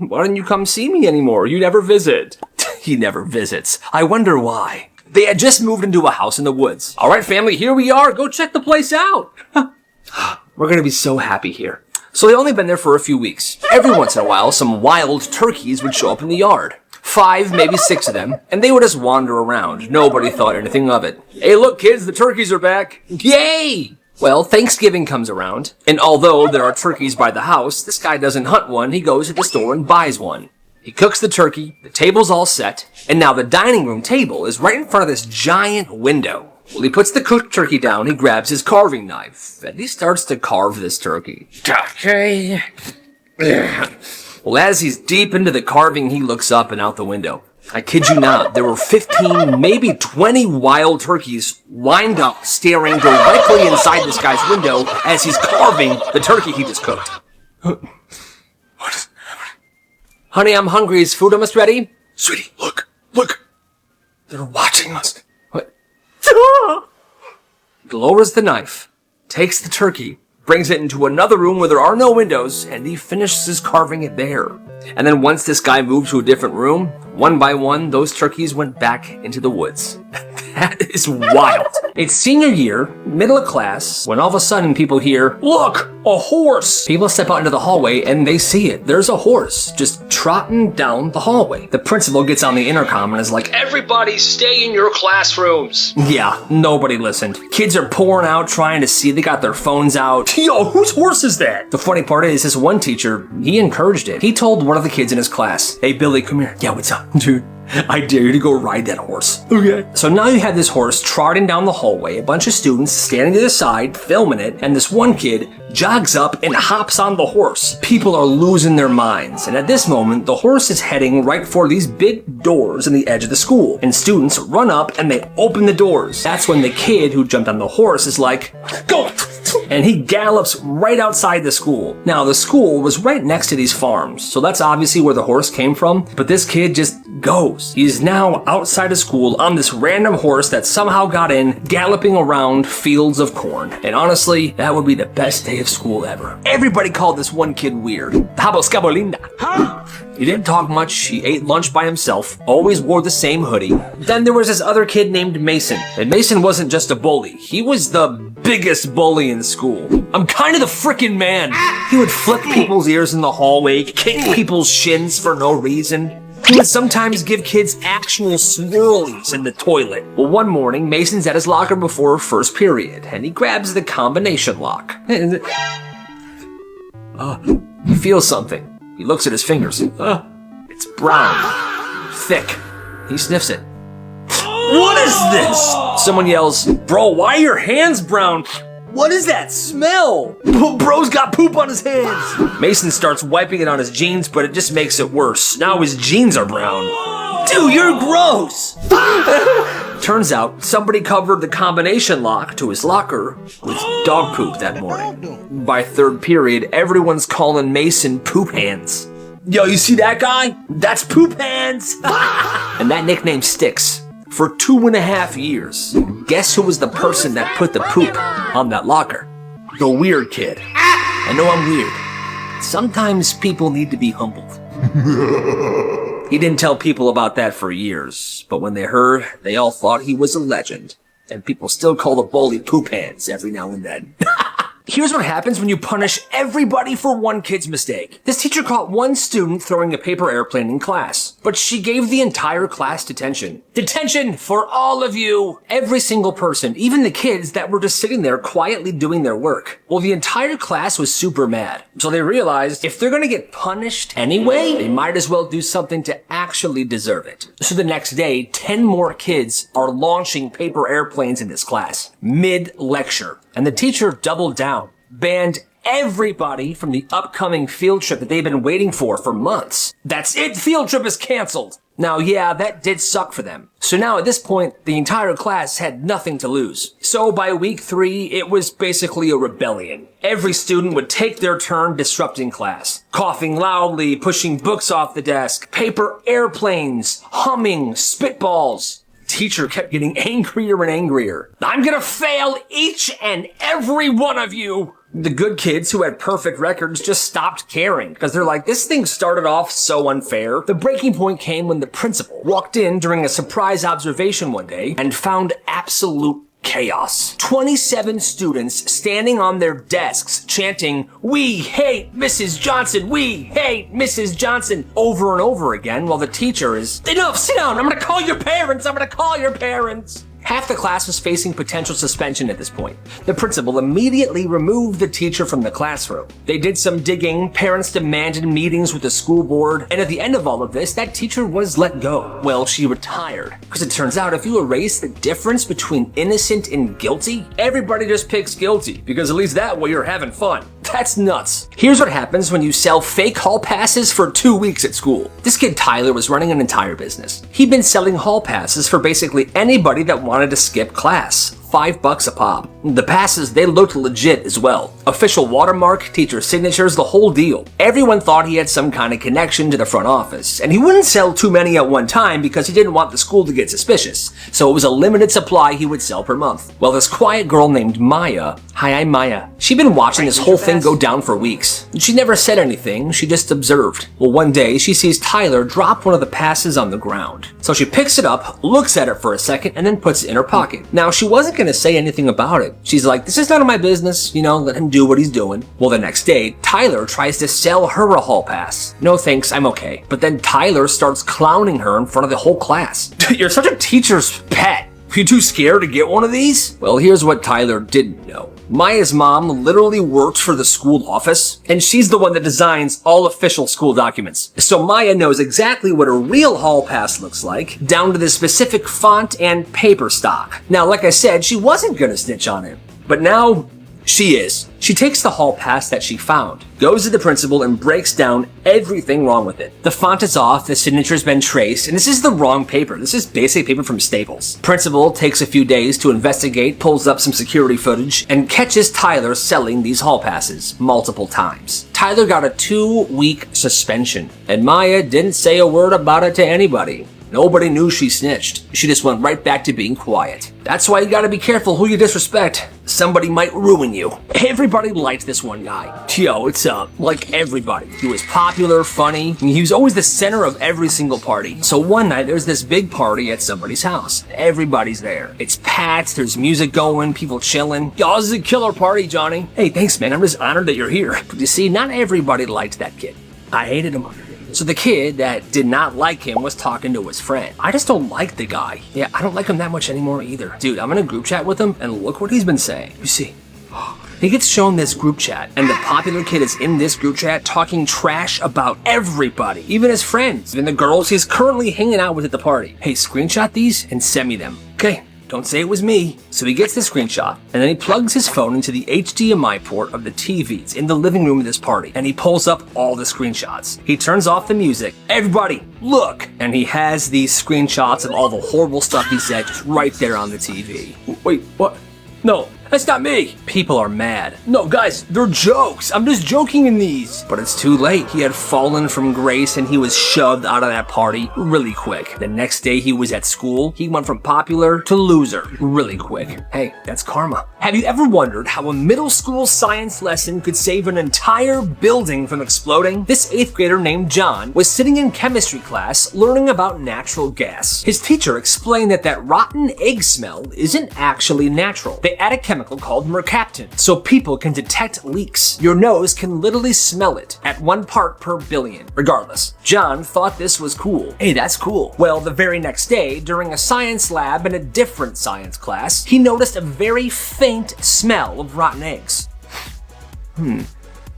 Speaker 1: Why don't you come see me anymore? You never visit. He never visits. I wonder why. They had just moved into a house in the woods. All right, family, here we are. Go check the place out. We're going to be so happy here. So they'd only been there for a few weeks. Every once in a while, some wild turkeys would show up in the yard. 5, maybe 6 of them, and they would just wander around. Nobody thought anything of it. Hey, look, kids, the turkeys are back. Yay! Well, Thanksgiving comes around, and although there are turkeys by the house, this guy doesn't hunt one. He goes to the store and buys one. He cooks the turkey, the table's all set, and now the dining room table is right in front of this giant window. Well, he puts the cooked turkey down, he grabs his carving knife, and he starts to carve this turkey. Okay. Well, as he's deep into the carving, he looks up and out the window. I kid you not, there were 15, maybe 20 wild turkeys lined up, staring directly inside this guy's window as he's carving the turkey he just cooked. What is happening? Honey, I'm hungry. Is food almost ready? Sweetie, look. They're watching us. What? He lowers the knife, takes the turkey, brings it into another room where there are no windows, and he finishes carving it there. And then once this guy moved to a different room, one by one, those turkeys went back into the woods. That is wild. It's senior year, middle of class, when all of a sudden people hear, look, a horse. People step out into the hallway and they see it. There's a horse just trotting down the hallway. The principal gets on the intercom and is like, everybody stay in your classrooms. Yeah, nobody listened. Kids are pouring out trying to see. They got their phones out. Yo, whose horse is that? The funny part is this one teacher, he encouraged it. He told one of the kids in his class, hey, Billy, come here. Yeah, what's up? Dude, I dare you to go ride that horse. Okay. So now you have this horse trotting down the hallway, a bunch of students standing to the side, filming it, and this one kid jogs up and hops on the horse. People are losing their minds, and at this moment, the horse is heading right for these big doors in the edge of the school, and students run up and they open the doors. That's when the kid who jumped on the horse is like, go! And he gallops right outside the school. Now, the school was right next to these farms, so that's obviously where the horse came from, but this kid just goes. He's now outside of school on this random horse that somehow got in, galloping around fields of corn. And honestly, that would be the best day of school ever. Everybody called this one kid weird. Haboscabolinda. Huh? He didn't talk much, he ate lunch by himself, always wore the same hoodie. Then there was this other kid named Mason. And Mason wasn't just a bully, he was the biggest bully in school. I'm kind of the frickin' man. He would flip people's ears in the hallway, kick people's shins for no reason. He would sometimes give kids actual swirlies in the toilet. Well, one morning, Mason's at his locker before first period, and he grabs the combination lock. He feels something. He looks at his fingers. It's brown. Thick. He sniffs it. What is this? Someone yells, bro, why are your hands brown? What is that smell? Bro's got poop on his hands. Mason starts wiping it on his jeans, but it just makes it worse. Now his jeans are brown. Dude, you're gross. Turns out somebody covered the combination lock to his locker with dog poop that morning. By third period, everyone's calling Mason Poop Hands. Yo, you see that guy? That's Poop Hands. And that nickname sticks. For 2.5 years, guess who was the person that put the poop on that locker? The weird kid. I know I'm weird. Sometimes people need to be humbled. He didn't tell people about that for years, but when they heard, they all thought he was a legend. And people still call the bully Poop Hands every now and then. Here's what happens when you punish everybody for one kid's mistake. This teacher caught one student throwing a paper airplane in class, but she gave the entire class detention. Detention for all of you! Every single person, even the kids that were just sitting there quietly doing their work. Well, the entire class was super mad. So they realized if they're gonna get punished anyway, they might as well do something to actually deserve it. So the next day, 10 more kids are launching paper airplanes in this class, mid-lecture. And the teacher doubled down, banned everybody from the upcoming field trip that they've been waiting for months. That's it, field trip is canceled. Now, yeah, that did suck for them. So now at this point, the entire class had nothing to lose. So by week 3, it was basically a rebellion. Every student would take their turn disrupting class. Coughing loudly, pushing books off the desk, paper airplanes, humming, spitballs. Teacher kept getting angrier and angrier. I'm gonna fail each and every one of you! The good kids who had perfect records just stopped caring because they're like, this thing started off so unfair. The breaking point came when the principal walked in during a surprise observation one day and found absolute chaos. 27 students standing on their desks chanting, "We hate Mrs. Johnson! We hate Mrs. Johnson!" over and over again while the teacher is, "Enough, sit down, I'm gonna call your parents, I'm gonna call your parents!" Half the class was facing potential suspension at this point. The principal immediately removed the teacher from the classroom. They did some digging, parents demanded meetings with the school board, and at the end of all of this, that teacher was let go. Well, she retired. Because it turns out if you erase the difference between innocent and guilty, everybody just picks guilty, because at least that way you're having fun. That's nuts. Here's what happens when you sell fake hall passes for 2 weeks at school. This kid Tyler was running an entire business. He'd been selling hall passes for basically anybody that wanted to skip class. $5 a pop. The passes, they looked legit as well. Official watermark, teacher signatures, the whole deal. Everyone thought he had some kind of connection to the front office, and he wouldn't sell too many at one time because he didn't want the school to get suspicious, so it was a limited supply he would sell per month. Well, this quiet girl named Maya, hi, I'm Maya, she'd been watching this whole thing go down for weeks. She never said anything, she just observed. Well, one day, she sees Tyler drop one of the passes on the ground. So she picks it up, looks at it for a second, and then puts it in her pocket. Now, she wasn't going to say anything about it. She's like, this is none of my business, let him do what he's doing. Well, the next day, Tyler tries to sell her a hall pass. No thanks, I'm okay. But then Tyler starts clowning her in front of the whole class. You're such a teacher's pet. You too scared to get one of these? Well, here's what Tyler didn't know. Maya's mom literally works for the school office, and she's the one that designs all official school documents. So Maya knows exactly what a real hall pass looks like, down to the specific font and paper stock. Now, like I said, she wasn't gonna snitch on him, but now she is. She takes the hall pass that she found, goes to the principal, and breaks down everything wrong with it. The font is off, the signature's been traced, and this is the wrong paper. This is basic paper from Staples. Principal takes a few days to investigate, pulls up some security footage, and catches Tyler selling these hall passes multiple times. Tyler got a 2-week suspension, and Maya didn't say a word about it to anybody. Nobody knew she snitched. She just went right back to being quiet. That's why you gotta be careful who you disrespect. Somebody might ruin you. Everybody liked this one guy. Yo, it's like everybody. He was popular, funny, and he was always the center of every single party. So one night, there's this big party at somebody's house. Everybody's there. It's packed, there's music going, people chilling. Yo, this is a killer party, Johnny. Hey, thanks, man. I'm just honored that you're here. But you see, not everybody liked that kid. I hated him. So the kid that did not like him was talking to his friend. I just don't like the guy. Yeah, I don't like him that much anymore either. Dude, I'm in a group chat with him, and look what he's been saying. You see, he gets shown this group chat, and the popular kid is in this group chat talking trash about everybody, even his friends, and the girls he's currently hanging out with at the party. Hey, screenshot these and send me them. Okay. Don't say it was me. So he gets the screenshot, and then he plugs his phone into the HDMI port of the TVs in the living room of this party, and he pulls up all the screenshots. He turns off the music. Everybody, look! And he has these screenshots of all the horrible stuff he said just right there on the TV. Wait, what? No, that's not me. People are mad. No, guys, they're jokes. I'm just joking in these. But it's too late. He had fallen from grace and he was shoved out of that party really quick. The next day he was at school, he went from popular to loser really quick. Hey, that's karma. Have you ever wondered how a middle school science lesson could save an entire building from exploding? This 8th grader named John was sitting in chemistry class learning about natural gas. His teacher explained that rotten egg smell isn't actually natural. They add a chemical called mercaptan so people can detect leaks. Your nose can literally smell it at 1 part per billion. Regardless, John thought this was cool. Hey, that's cool. Well, the very next day, during a science lab in a different science class, he noticed a very faint smell of rotten eggs.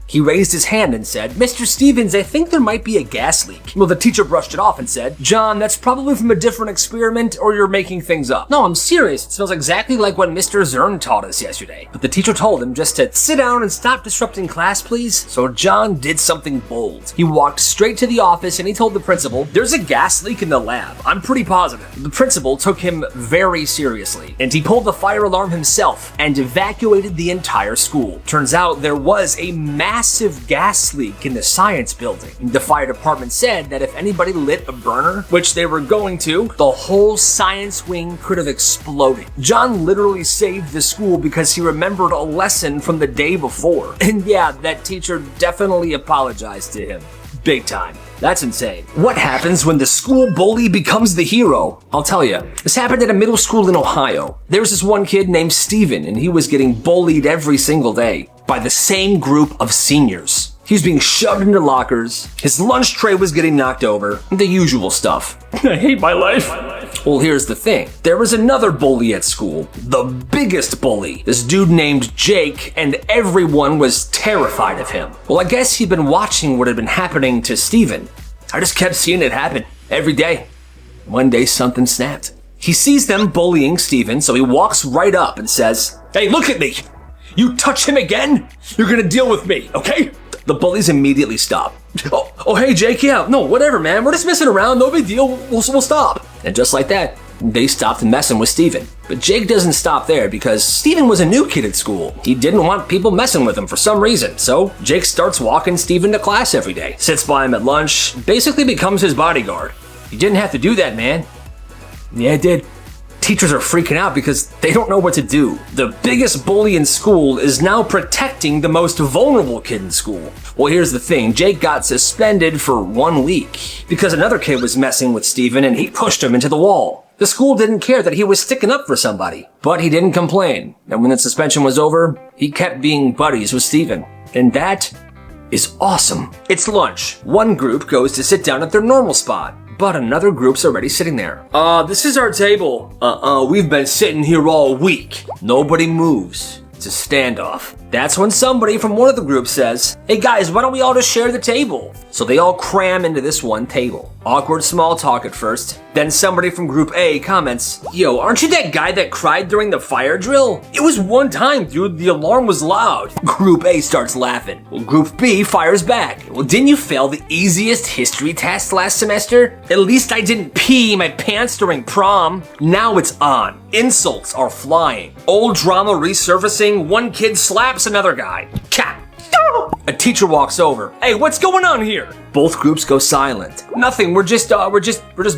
Speaker 1: He raised his hand and said, "Mr. Stevens, I think there might be a gas leak." Well, the teacher brushed it off and said, "John, that's probably from a different experiment or you're making things up." "No, I'm serious. It smells exactly like what Mr. Zern taught us yesterday." But the teacher told him just to sit down and stop disrupting class, please. So John did something bold. He walked straight to the office and he told the principal, "There's a gas leak in the lab. I'm pretty positive." The principal took him very seriously and he pulled the fire alarm himself and evacuated the entire school. Turns out there was a massive gas leak in the science building. The fire department said that if anybody lit a burner, which they were going to, the whole science wing could have exploded. John literally saved the school because he remembered a lesson from the day before. And yeah, that teacher definitely apologized to him. Big time. That's insane. What happens when the school bully becomes the hero? I'll tell you. This happened at a middle school in Ohio. There was this one kid named Steven, and he was getting bullied every single day by the same group of seniors. He was being shoved into lockers, his lunch tray was getting knocked over, the usual stuff. I hate my life. Well, here's the thing. There was another bully at school, the biggest bully, this dude named Jake, and everyone was terrified of him. Well, I guess he'd been watching what had been happening to Steven. I just kept seeing it happen every day. One day something snapped. He sees them bullying Steven, so he walks right up and says, "Hey, look at me. You touch him again, you're gonna deal with me, okay?" The bullies immediately stop. Oh, hey, Jake, yeah, no, whatever, man. We're just messing around, no big deal, we'll stop. And just like that, they stopped messing with Steven. But Jake doesn't stop there because Steven was a new kid at school. He didn't want people messing with him for some reason. So Jake starts walking Steven to class every day, sits by him at lunch, basically becomes his bodyguard. You didn't have to do that, man. Yeah, it did. Teachers are freaking out because they don't know what to do. The biggest bully in school is now protecting the most vulnerable kid in school. Well, here's the thing. Jake got suspended for 1 week because another kid was messing with Steven and he pushed him into the wall. The school didn't care that he was sticking up for somebody, but he didn't complain. And when the suspension was over, he kept being buddies with Steven. And that is awesome. It's lunch. One group goes to sit down at their normal spot, but another group's already sitting there. This is our table. We've been sitting here all week. Nobody moves. It's a standoff. That's when somebody from one of the groups says, "Hey guys, why don't we all just share the table?" So they all cram into this one table. Awkward small talk at first. Then somebody from group A comments, "Yo, aren't you that guy that cried during the fire drill? It was one time, dude. The alarm was loud." Group A starts laughing. Well, group B fires back. "Well, didn't you fail the easiest history test last semester? At least I didn't pee my pants during prom." Now it's on. Insults are flying. Old drama resurfacing. One kid slaps another guy. Cat. A teacher walks over. "Hey, what's going on here?" Both groups go silent. "Nothing, we're just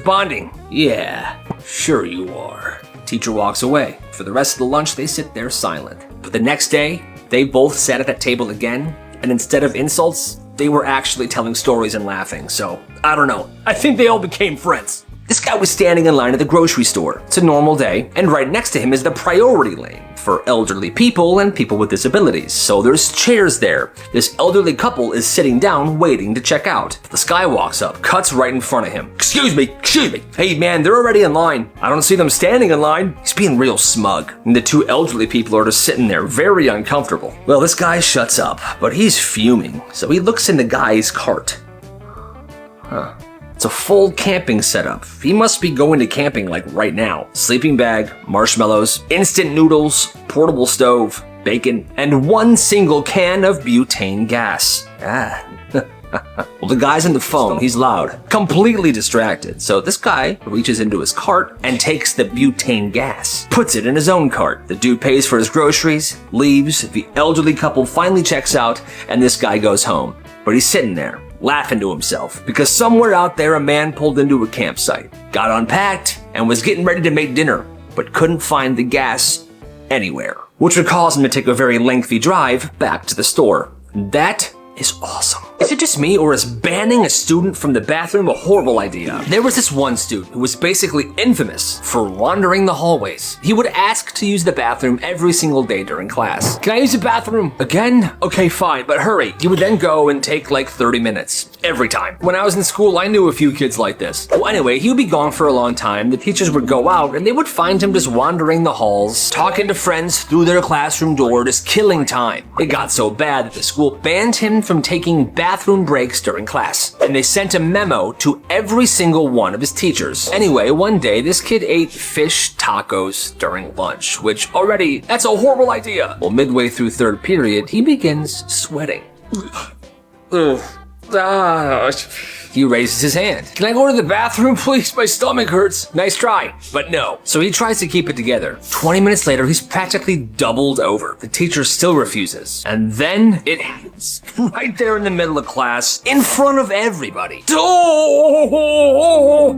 Speaker 1: bonding." "Yeah, sure you are." Teacher walks away. For the rest of the lunch, they sit there silent. But the next day, they both sat at that table again, and instead of insults, they were actually telling stories and laughing. So, I don't know. I think they all became friends. This guy was standing in line at the grocery store. It's a normal day, and right next to him is the priority lane for elderly people and people with disabilities. So there's chairs there. This elderly couple is sitting down waiting to check out. This guy walks up, cuts right in front of him. Excuse me. Hey man, they're already in line. I don't see them standing in line." He's being real smug. And the two elderly people are just sitting there, very uncomfortable. Well, this guy shuts up, but he's fuming. So he looks in the guy's cart. It's a full camping setup. He must be going to camping like right now. Sleeping bag, marshmallows, instant noodles, portable stove, bacon, and one single can of butane gas. Well, the guy's on the phone. He's loud, completely distracted. So this guy reaches into his cart and takes the butane gas, puts it in his own cart. The dude pays for his groceries, leaves. The elderly couple finally checks out, and this guy goes home. But he's sitting there, laughing to himself, because somewhere out there a man pulled into a campsite, got unpacked, and was getting ready to make dinner, but couldn't find the gas anywhere, which would cause him to take a very lengthy drive back to the store. That is awesome. Is it just me, or is banning a student from the bathroom a horrible idea? There was this one student who was basically infamous for wandering the hallways. He would ask to use the bathroom every single day during class. Can I use the bathroom? Again? Okay, fine, but hurry. He would then go and take like 30 minutes. Every time. When I was in school, I knew a few kids like this. Well, anyway, he would be gone for a long time. The teachers would go out and they would find him just wandering the halls, talking to friends through their classroom door, just killing time. It got so bad that the school banned him from taking bathroom breaks during class. And they sent a memo to every single one of his teachers. Anyway, one day, this kid ate fish tacos during lunch, which already, that's a horrible idea. Well, midway through third period, he begins sweating. He raises his hand. Can I go to the bathroom, please? My stomach hurts. Nice try. But no. So he tries to keep it together. 20 minutes later, he's practically doubled over. The teacher still refuses. And then it happens. Right there in the middle of class, in front of everybody.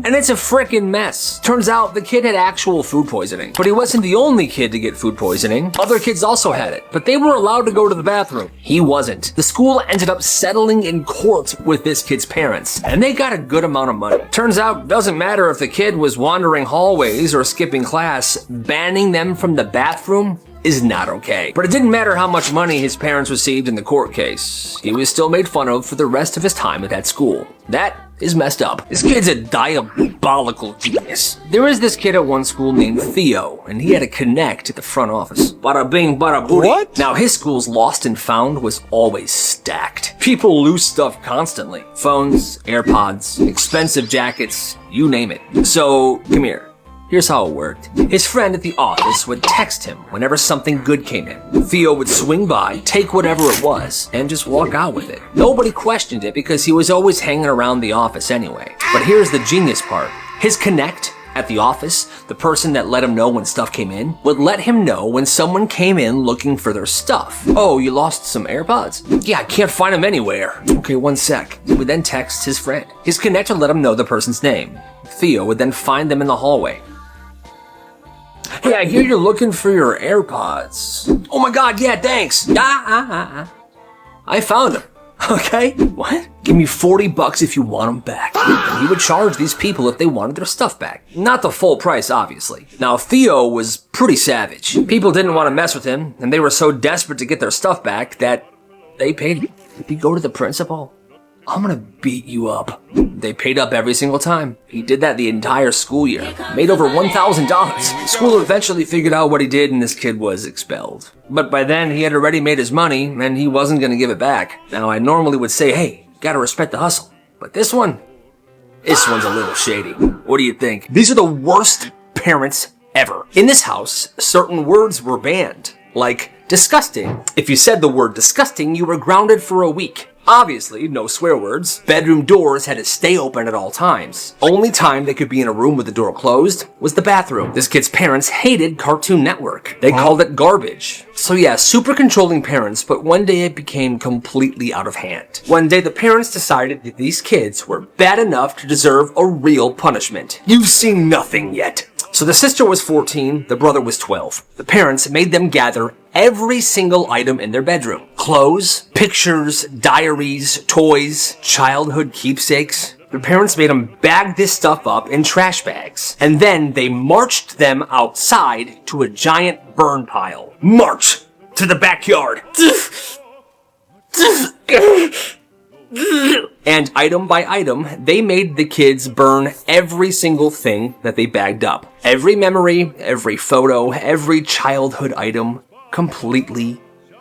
Speaker 1: And it's a frickin' mess. Turns out the kid had actual food poisoning. But he wasn't the only kid to get food poisoning. Other kids also had it. But they were allowed to go to the bathroom. He wasn't. The school ended up settling in court with this kid's parents. And they got a good amount of money. Turns out, it doesn't matter if the kid was wandering hallways or skipping class, banning them from the bathroom is not okay. But it didn't matter how much money his parents received in the court case. He was still made fun of for the rest of his time at that school. That is messed up. This kid's a diabolical genius. There is this kid at one school named Theo, and he had a connect at the front office. Bada bing, bada booty. What? Now his school's lost and found was always stacked. People lose stuff constantly. Phones, AirPods, expensive jackets, you name it. So, come here. Here's how it worked. His friend at the office would text him whenever something good came in. Theo would swing by, take whatever it was, and just walk out with it. Nobody questioned it because he was always hanging around the office anyway. But here's the genius part. His connect at the office, the person that let him know when stuff came in, would let him know when someone came in looking for their stuff. Oh, you lost some AirPods? Yeah, I can't find them anywhere. Okay, one sec. He would then text his friend. His connect would let him know the person's name. Theo would then find them in the hallway. Hey, I hear you're looking for your AirPods. Oh my god, yeah, thanks. I found them. Okay, what? Give me $40 if you want them back. And he would charge these people if they wanted their stuff back. Not the full price, obviously. Now, Theo was pretty savage. People didn't want to mess with him, and they were so desperate to get their stuff back that they paid. If you go to the principal, I'm gonna beat you up. They paid up every single time. He did that the entire school year. Made over $1,000. School eventually figured out what he did and this kid was expelled. But by then, he had already made his money and he wasn't gonna give it back. Now, I normally would say, hey, gotta respect the hustle. But this one's a little shady. What do you think? These are the worst parents ever. In this house, certain words were banned. Like, disgusting. If you said the word disgusting, you were grounded for a week. Obviously, no swear words. Bedroom doors had to stay open at all times. Only time they could be in a room with the door closed was the bathroom. This kid's parents hated Cartoon Network. They called it garbage. So yeah, super controlling parents, but one day it became completely out of hand. One day the parents decided that these kids were bad enough to deserve a real punishment. You've seen nothing yet. So the sister was 14, the brother was 12. The parents made them gather every single item in their bedroom. Clothes, pictures, diaries, toys, childhood keepsakes. Their parents made them bag this stuff up in trash bags. And then they marched them outside to a giant burn pile. March to the backyard. And item by item, they made the kids burn every single thing that they bagged up. Every memory, every photo, every childhood item, completely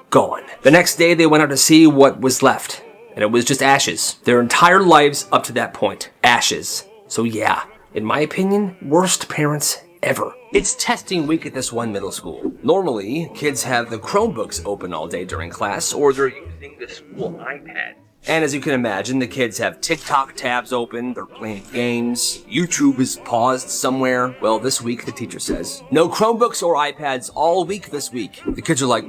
Speaker 1: gone. The next day, they went out to see what was left, and it was just ashes. Their entire lives up to that point, ashes. So yeah, in my opinion, worst parents ever. It's testing week at this one middle school. Normally, kids have the Chromebooks open all day during class, or they're using the school iPad. And as you can imagine, the kids have TikTok tabs open, they're playing games, YouTube is paused somewhere. Well, this week, the teacher says, no Chromebooks or iPads all week this week. The kids are like,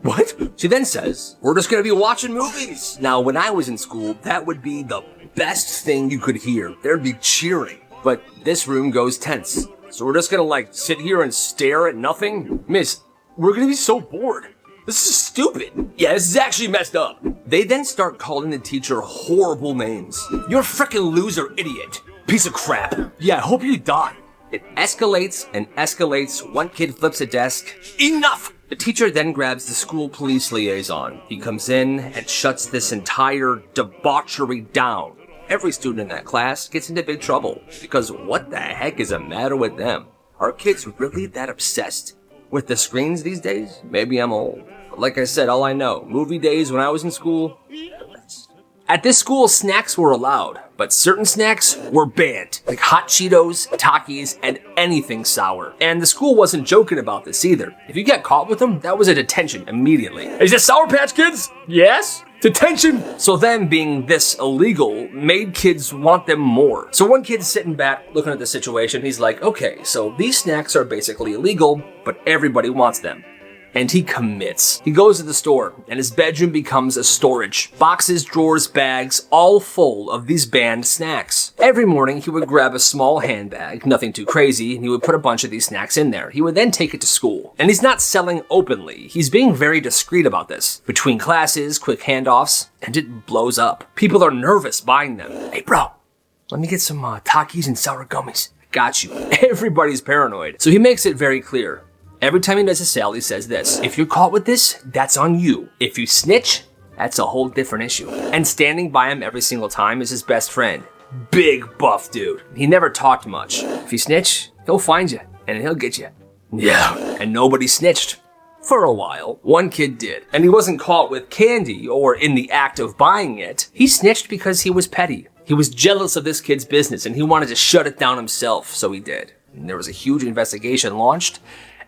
Speaker 1: what? She then says, we're just gonna be watching movies. Now, when I was in school, that would be the best thing you could hear. There'd be cheering. But this room goes tense. So we're just gonna sit here and stare at nothing? Miss, we're gonna be so bored. This is stupid. Yeah, this is actually messed up. They then start calling the teacher horrible names. You're a frickin' loser, idiot. Piece of crap. Yeah, I hope you die. It escalates and escalates. One kid flips a desk. Enough! The teacher then grabs the school police liaison. He comes in and shuts this entire debauchery down. Every student in that class gets into big trouble because what the heck is the matter with them? Are kids really that obsessed with the screens these days? Maybe I'm old. But like I said, all I know, movie days when I was in school, the best. At this school, snacks were allowed, but certain snacks were banned, like hot Cheetos, Takis, and anything sour. And the school wasn't joking about this either. If you got caught with them, that was a detention immediately. Is this Sour Patch Kids? Yes? Detention! So them being this illegal made kids want them more. So one kid's sitting back looking at the situation. He's like, okay, so these snacks are basically illegal, but everybody wants them. And he commits. He goes to the store, and his bedroom becomes a storage. Boxes, drawers, bags, all full of these banned snacks. Every morning, he would grab a small handbag, nothing too crazy, and he would put a bunch of these snacks in there. He would then take it to school. And he's not selling openly. He's being very discreet about this. Between classes, quick handoffs, and it blows up. People are nervous buying them. Hey, bro, let me get some Takis and sour gummies. Got you. Everybody's paranoid. So he makes it very clear. Every time he does a sale, he says this: if you're caught with this, that's on you. If you snitch, that's a whole different issue. And standing by him every single time is his best friend. Big buff dude. He never talked much. If you snitch, he'll find you and he'll get you. Yeah, and nobody snitched. For a while, one kid did. And he wasn't caught with candy or in the act of buying it. He snitched because he was petty. He was jealous of this kid's business and he wanted to shut it down himself, so he did. And there was a huge investigation launched.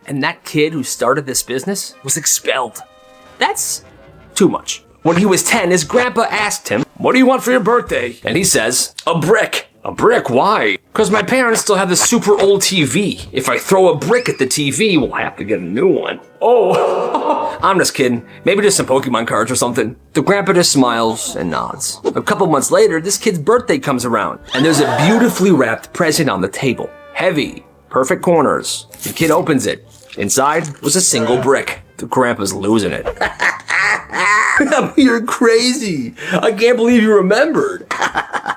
Speaker 1: And that kid who started this business was expelled. That's too much. When he was 10, his grandpa asked him, "What do you want for your birthday?" And he says, "A brick." A brick? Why? Because my parents still have this super old TV. If I throw a brick at the TV, well, I have to get a new one. Oh, I'm just kidding. Maybe just some Pokemon cards or something. The grandpa just smiles and nods. A couple months later, this kid's birthday comes around, and there's a beautifully wrapped present on the table. Heavy, perfect corners. The kid opens it. Inside was a single brick. The grandpa's losing it. You're crazy. I can't believe you remembered.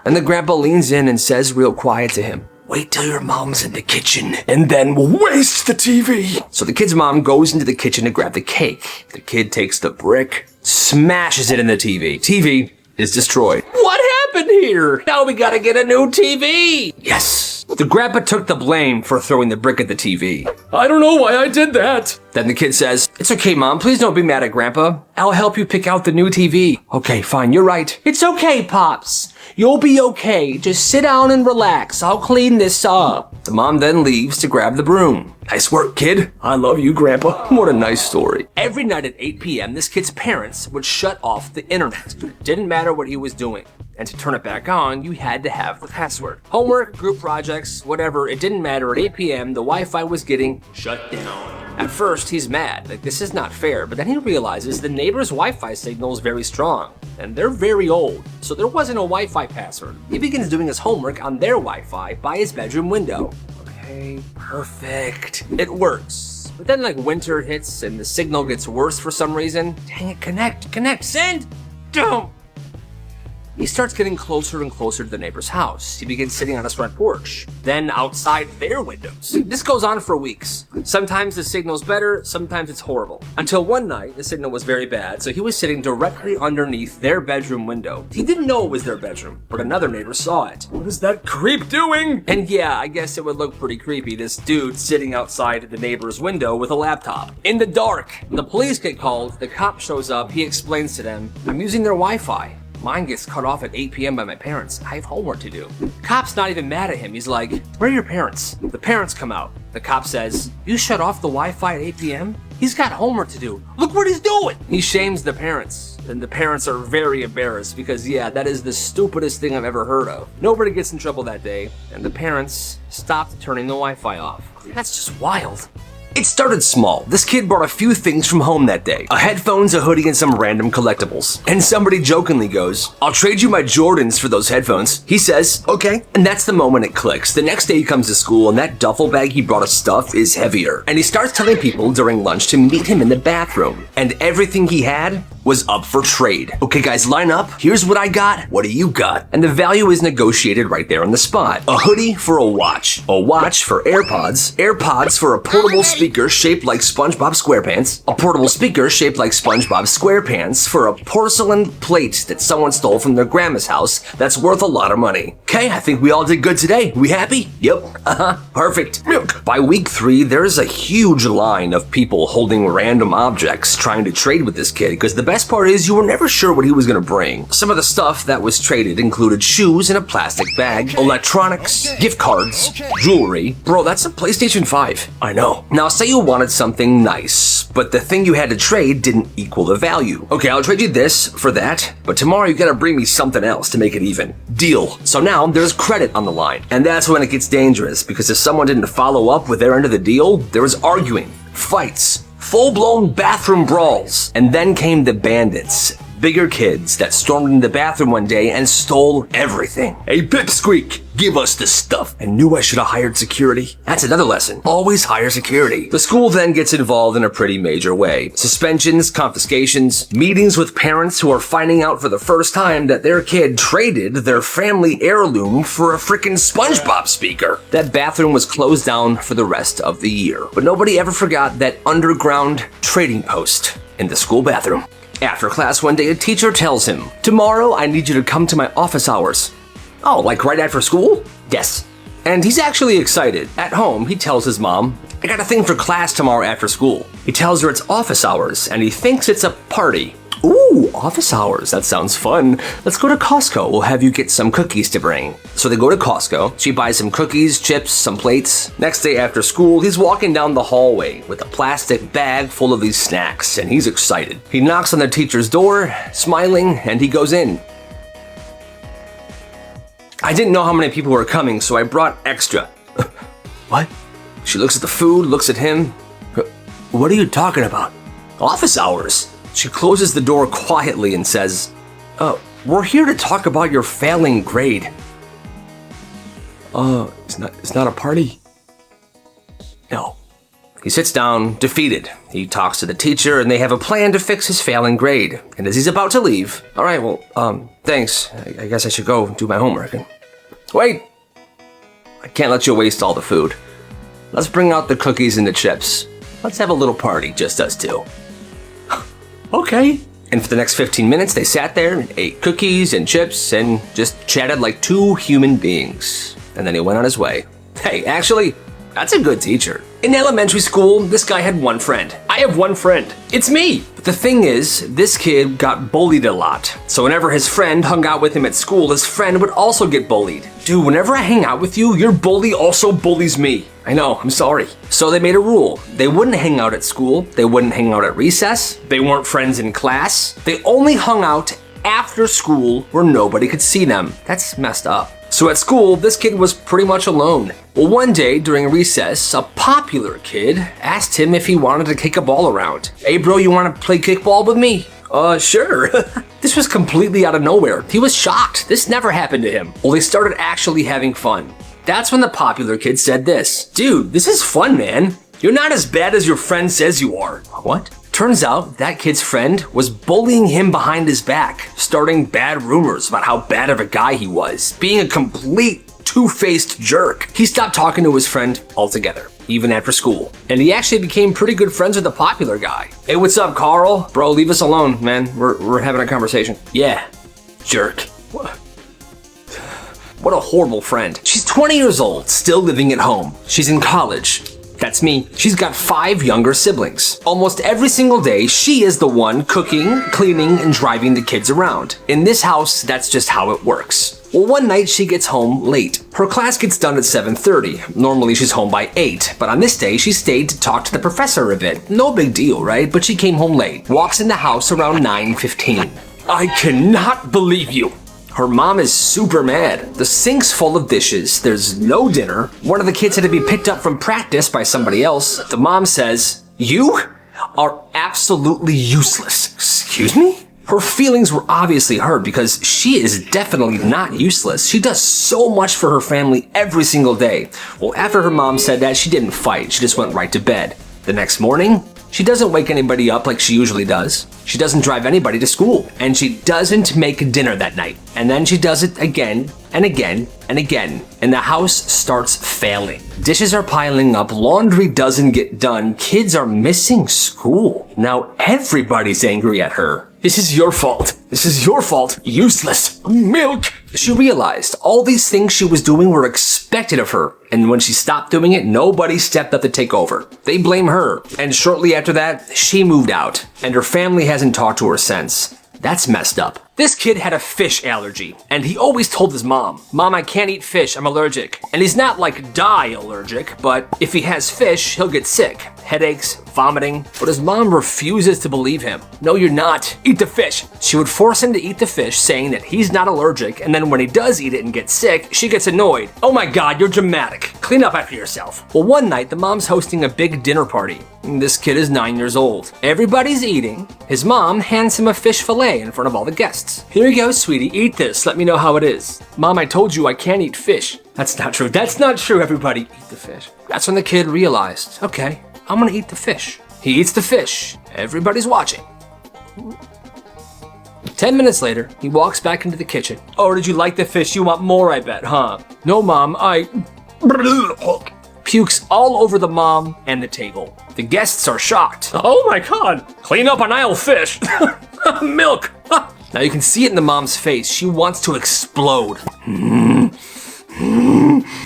Speaker 1: And the grandpa leans in and says real quiet to him, "Wait till your mom's in the kitchen and then waste the TV." So the kid's mom goes into the kitchen to grab the cake. The kid takes the brick, smashes it in the TV. TV is destroyed. What happened here? Now we gotta get a new TV. Yes. The grandpa took the blame for throwing the brick at the TV. "I don't know why I did that." Then the kid says, "It's okay, Mom. Please don't be mad at Grandpa. I'll help you pick out the new TV." "Okay, fine. You're right." "It's okay, Pops. You'll be okay. Just sit down and relax. I'll clean this up." The mom then leaves to grab the broom. "Nice work, kid. I love you, Grandpa." What a nice story. Every night at 8 p.m., this kid's parents would shut off the internet. Didn't matter what he was doing. And to turn it back on, you had to have the password. Homework, group projects, whatever, it didn't matter. At 8 p.m., the Wi-Fi was getting shut down. At first, he's mad, like this is not fair, but then he realizes the neighbor's Wi-Fi signal is very strong, and they're very old, so there wasn't a Wi-Fi password. He begins doing his homework on their Wi-Fi by his bedroom window. Okay, perfect. It works. But then like winter hits and the signal gets worse for some reason. Dang it, connect, send! Don't! He starts getting closer and closer to the neighbor's house. He begins sitting on his front porch, then outside their windows. This goes on for weeks. Sometimes the signal's better, sometimes it's horrible. Until one night, the signal was very bad, so he was sitting directly underneath their bedroom window. He didn't know it was their bedroom, but another neighbor saw it. "What is that creep doing?" And yeah, I guess it would look pretty creepy, this dude sitting outside the neighbor's window with a laptop. In the dark, the police get called, the cop shows up, he explains to them, "I'm using their Wi-Fi. Mine gets cut off at 8 p.m. by my parents. I have homework to do." Cop's not even mad at him. He's like, "Where are your parents?" The parents come out. The cop says, "You shut off the Wi-Fi at 8 p.m.? He's got homework to do. Look what he's doing." He shames the parents. And the parents are very embarrassed because, yeah, that is the stupidest thing I've ever heard of. Nobody gets in trouble that day, and the parents stopped turning the Wi-Fi off. That's just wild. It started small. This kid brought a few things from home that day. A headphones, a hoodie, and some random collectibles. And somebody jokingly goes, "I'll trade you my Jordans for those headphones." He says, "Okay." And that's the moment it clicks. The next day he comes to school and that duffel bag he brought of stuff is heavier. And he starts telling people during lunch to meet him in the bathroom. And everything he had was up for trade. "Okay guys, line up. Here's what I got. What do you got?" And the value is negotiated right there on the spot. A hoodie for a watch for AirPods, AirPods for a portable speaker shaped like SpongeBob SquarePants, a portable speaker shaped like SpongeBob SquarePants for a porcelain plate that someone stole from their grandma's house that's worth a lot of money. Okay, I think we all did good today. We happy? Yep. Perfect. By week 3, there's a huge line of people holding random objects trying to trade with this kid, because the best part is you were never sure what he was going to bring. Some of the stuff that was traded included shoes in a plastic bag, electronics, gift cards, jewelry. Bro, that's a PlayStation 5. I know. Now say you wanted something nice, but the thing you had to trade didn't equal the value. Okay, I'll trade you this for that, but tomorrow you gotta bring me something else to make it even. Deal. So now there's credit on the line. And that's when it gets dangerous, because if someone didn't follow up with their end of the deal, there was arguing, fights, full-blown bathroom brawls. And then came the bandits. Bigger kids that stormed into the bathroom one day and stole everything. "Hey, Pipsqueak, give us the stuff." I knew I should have hired security. That's another lesson. Always hire security. The school then gets involved in a pretty major way. Suspensions, confiscations, meetings with parents who are finding out for the first time that their kid traded their family heirloom for a freaking SpongeBob speaker. That bathroom was closed down for the rest of the year. But nobody ever forgot that underground trading post in the school bathroom. After class one day, a teacher tells him, "Tomorrow, I need you to come to my office hours." "Oh, like right after school?" "Yes." And he's actually excited. At home, he tells his mom, "I got a thing for class tomorrow after school." He tells her it's office hours, and he thinks it's a party. "Ooh, office hours, that sounds fun. Let's go to Costco. We'll have you get some cookies to bring." So they go to Costco. She buys some cookies, chips, some plates. Next day after school, he's walking down the hallway with a plastic bag full of these snacks, and he's excited. He knocks on the teacher's door, smiling, and he goes in. "I didn't know how many people were coming, so I brought extra." "What?" She looks at the food, looks at him. "What are you talking about?" "Office hours." She closes the door quietly and says, "We're here to talk about your failing grade." It's not a party?" "No." He sits down, defeated. He talks to the teacher, and they have a plan to fix his failing grade. And as he's about to leave, "All right, well, thanks. I guess I should go do my homework." And, "Wait, I can't let you waste all the food. Let's bring out the cookies and the chips. Let's have a little party, just us two." "Okay." And for the next 15 minutes, they sat there and ate cookies and chips and just chatted like two human beings. And then he went on his way. Hey, actually, that's a good teacher. In elementary school, this guy had one friend. I have one friend. It's me. But the thing is, this kid got bullied a lot. So whenever his friend hung out with him at school, his friend would also get bullied. "Dude, whenever I hang out with you, your bully also bullies me." "I know, I'm sorry." So they made a rule. They wouldn't hang out at school. They wouldn't hang out at recess. They weren't friends in class. They only hung out after school where nobody could see them. That's messed up. So at school, this kid was pretty much alone. Well, one day during recess, a popular kid asked him if he wanted to kick a ball around. "Hey bro, you want to play kickball with me?" Sure. This was completely out of nowhere. He was shocked. This never happened to him. Well, they started actually having fun. That's when the popular kid said this. "Dude, this is fun, man. You're not as bad as your friend says you are." What? Turns out that kid's friend was bullying him behind his back, starting bad rumors about how bad of a guy he was, being a complete two-faced jerk. He stopped talking to his friend altogether, even after school. And he actually became pretty good friends with the popular guy. "Hey, what's up, Carl? Bro, leave us alone, man. We're having a conversation." "Yeah, jerk." What a horrible friend. She's 20 years old, still living at home. She's in college. That's me. She's got 5 younger siblings. Almost every single day, she is the one cooking, cleaning, and driving the kids around. In this house, that's just how it works. Well, one night she gets home late. Her class gets done at 7:30. Normally she's home by 8, but on this day she stayed to talk to the professor a bit. No big deal, right? But she came home late. Walks in the house around 9:15. "I cannot believe you." Her mom is super mad. The sink's full of dishes, there's no dinner, one of the kids had to be picked up from practice by somebody else. The mom says, "You are absolutely useless." Excuse me? Her feelings were obviously hurt because she is definitely not useless. She does so much for her family every single day. Well, after her mom said that, she didn't fight. She just went right to bed. The next morning, she doesn't wake anybody up like she usually does. She doesn't drive anybody to school. And she doesn't make dinner that night. And then she does it again and again and again. And the house starts failing. Dishes are piling up, laundry doesn't get done, kids are missing school. Now everybody's angry at her. This is your fault. This is your fault. Useless. Milk. She realized all these things she was doing were expected of her. And when she stopped doing it, nobody stepped up to take over. They blame her. And shortly after that, she moved out. And her family hasn't talked to her since. That's messed up. This kid had a fish allergy, and he always told his mom, "Mom, I can't eat fish, I'm allergic." And he's not like die allergic, but if he has fish, he'll get sick. Headaches, vomiting. But his mom refuses to believe him. "No, you're not. Eat the fish." She would force him to eat the fish, saying that he's not allergic, and then when he does eat it and gets sick, she gets annoyed. "Oh my God, you're dramatic. Clean up after yourself." Well, one night, the mom's hosting a big dinner party. This kid is 9 years old. Everybody's eating. His mom hands him a fish fillet in front of all the guests. "Here you go, sweetie. Eat this. Let me know how it is." "Mom, I told you I can't eat fish." "That's not true. That's not true, everybody. Eat the fish." That's when the kid realized, okay, I'm gonna eat the fish. He eats the fish. Everybody's watching. 10 minutes later, he walks back into the kitchen. "Oh, did you like the fish? You want more, I bet, huh?" "No, Mom, Pukes all over the mom and the table. The guests are shocked. "Oh my God, clean up an aisle fish." "Milk." Now you can see it in the mom's face. She wants to explode.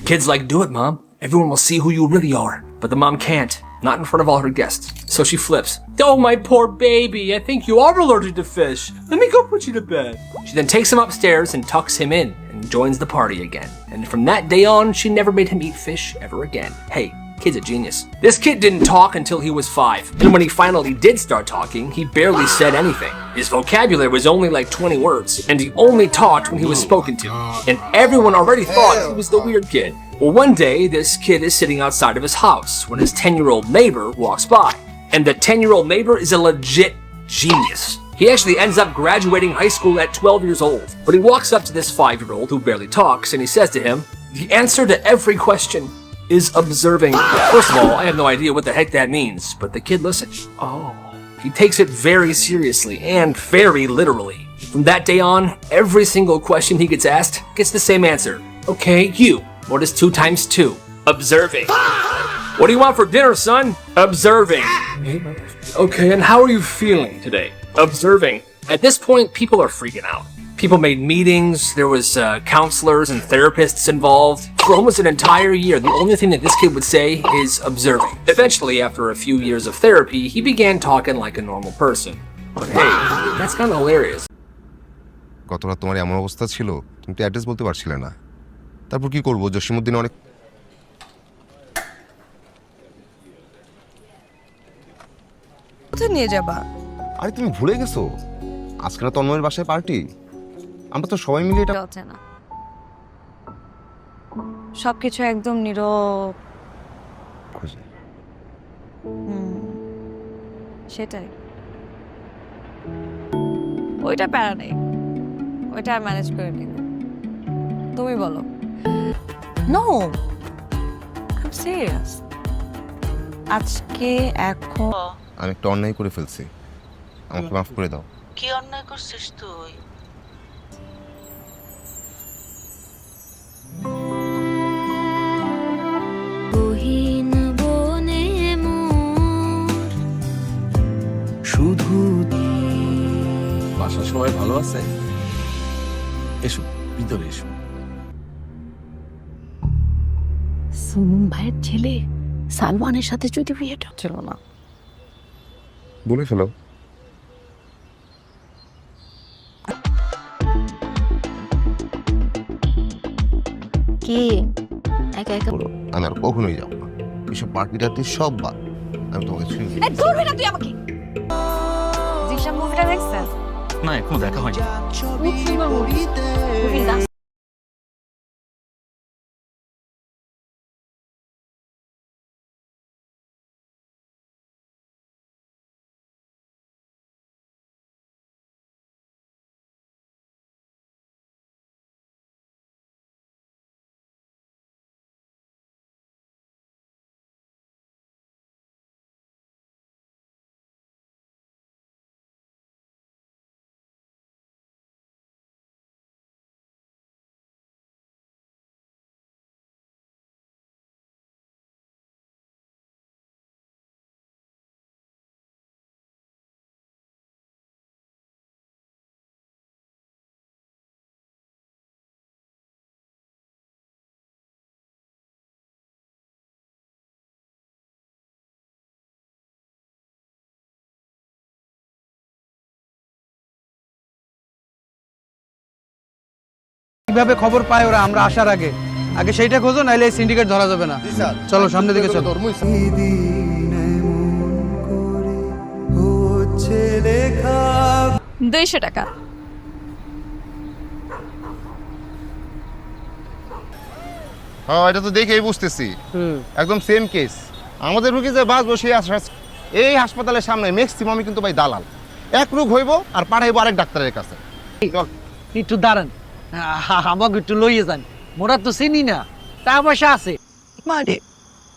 Speaker 1: Kid's like, "Do it, Mom. Everyone will see who you really are." But the mom can't. Not in front of all her guests. So she flips. "Oh, my poor baby. I think you are allergic to fish. Let me go put you to bed." She then takes him upstairs and tucks him in and joins the party again. And from that day on, she never made him eat fish ever again. Hey, kid's a genius. This kid didn't talk until he was 5. And when he finally did start talking, he barely said anything. His vocabulary was only like 20 words. And he only talked when he was spoken to. And everyone already thought he was the weird kid. Well, one day, this kid is sitting outside of his house when his 10-year-old neighbor walks by. And the 10-year-old neighbor is a legit genius. He actually ends up graduating high school at 12 years old. But he walks up to this 5-year-old who barely talks and he says to him, "The answer to every question is observing." First of all, I have no idea what the heck that means, but the kid listens. Oh. He takes it very seriously and very literally. From that day on, every single question he gets asked gets the same answer. "Okay, you. What is 2 times 2? Observing." "What do you want for dinner, son?" "Observing." "Okay, and how are you feeling today?" "Observing." At this point, people are freaking out. People made meetings, there was counselors and therapists involved. For almost an entire year, the only thing that this kid would say is observing. Eventually, after a few years of therapy, he began talking like a normal person. But hey, that's kind of hilarious.
Speaker 3: গত রাত তোমার এমন অবস্থা ছিল তুমি তো address বলতে পারছিলে না তারপর কি করব জসিমউদ্দিন অনেক
Speaker 4: কোথায় নিয়ে যাবা
Speaker 3: আরে তুমি ভুলে গেছো আজকে না তন্ময়ের বাসায় পার্টি আমরা তো সবাই মিলে এটা
Speaker 4: চলছে না সবকিছু একদম নীরব
Speaker 3: খুঁজে
Speaker 4: সেটাই ওইটা প্যারা নেই ওইটা আর ম্যানেজ করে নিব তুমি বলো নো আই এম সিরিয়াস আজকে এখন
Speaker 3: আমি একটা অন্যায় করে ফেলছি আমাকে মাফ করে দাও
Speaker 5: কি অন্যায় করছিস তুই
Speaker 6: শুধু বাসার সবাই ভালো আছে এসো ভিতরে এসো
Speaker 2: সুমন ভাইয়ের ছেলে সালমানের সাথে যদি বিয়েটা ছিল না
Speaker 3: বলে ফেলো
Speaker 2: কি একা একা
Speaker 3: আমি আর কখনোই যাবো না এসব পার্টি টার্টি সব বাদ আমি তোমাকে ছুঁয়ে
Speaker 4: ধরবি না তুই আমাকে জিশা মুভিটা দেখছেন
Speaker 6: না এখনো দেখা হয়নি।
Speaker 7: কিভাবে খবর পায় ওরা আমরা আসার আগে আগে সেইটা খোঁজো, নাইলে এই সিন্ডিকেট ধরা যাবে না। চলো সামনে দিকে চলো।
Speaker 4: 200 টাকা।
Speaker 3: হ্যাঁ, এটা তো দেখেই বুঝতেছি একদম সেম কেস। আমাদের রুগী যে বাঁচবো সেই এই হাসপাতালের সামনে ম্যাক্সিমামই কিন্তু ভাই দালাল। এক রোগ হইব আর পাঠাইবো আরেক ডাক্তারের কাছে। চল
Speaker 7: একটু দাঁড়ান, আমাকে একটু লইয়ে যান, মোরা তো চিনি না, টাকা পয়সা আছে।
Speaker 8: মানে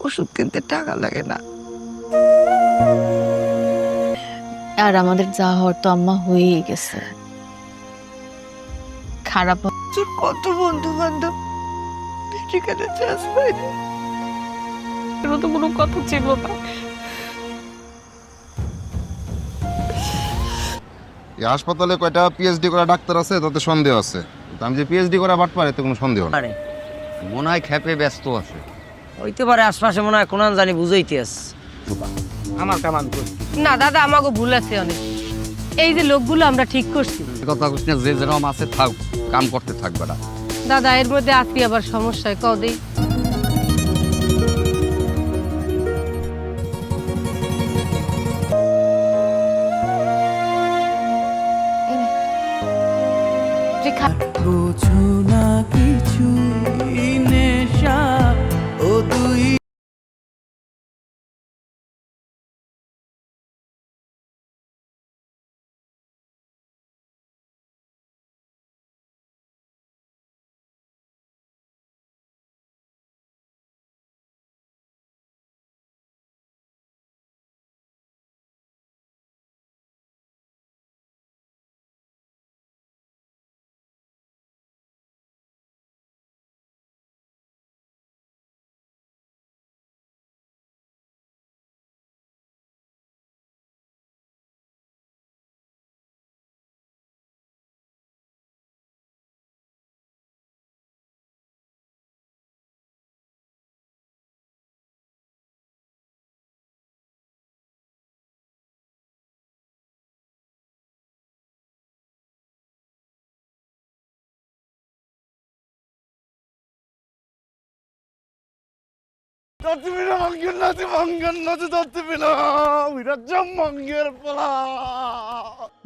Speaker 8: ওষুধ কিনতে টাকা লাগে না।
Speaker 2: আর আমাদের যা হওয়ার তো আম্মা হয়েই গেছে। খারাপ
Speaker 8: তোর কত বন্ধু বান্ধব সেখানে চাষ পাইনি,
Speaker 2: তো কোনো কথা ছিল না।
Speaker 3: এই হাসপাতালে কয়টা পিএইচডি করা ডাক্তার আছে তাতে সন্দেহ আছে, কিন্তু আমি যে পিএইচডি করা বাট পারে তো কোনো সন্দেহ না।
Speaker 7: মনে হয় খেপে ব্যস্ত আছে, হইতে পারে আশপাশে মনে হয় কোন জানি বুঝাইতে আছে। আমার কামান করি
Speaker 4: না দাদা, আমাকে ভুল আছে অনেক। এই যে লোকগুলো আমরা ঠিক করছি।
Speaker 7: কথা কইস না, যে যেরকম আছে থাক, কাম করতে থাকবে না।
Speaker 4: দাদা এর মধ্যে আজকে আবার সমস্যায় কদেই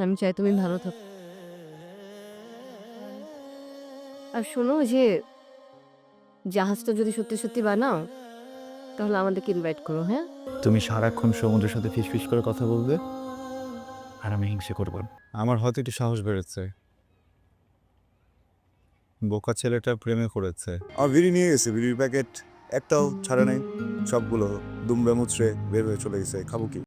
Speaker 4: আমি চাই তুমি ভালো থাকো। আর শোনো, যে জাহাজটা যদি সত্যি সত্যি বানাও তাহলে আমাদেরকে ইনভাইট করো। হ্যাঁ,
Speaker 6: তুমি সারাক্ষণ সমুদ্রের সাথে ফিসফিস করে কথা বলবে আর আমি হিংসে করব। আমার হয়তো একটু সাহস বেড়েছে, বোকা ছেলেটা প্রেমে করেছে।
Speaker 9: আর বিড়ি নিয়ে গেছে, বিড়ির প্যাকেট একটাও ছাড়ে নাই, সবগুলো দুমড়ে মুচড়ে বের হয়ে চলে গেছে। খাবো কি?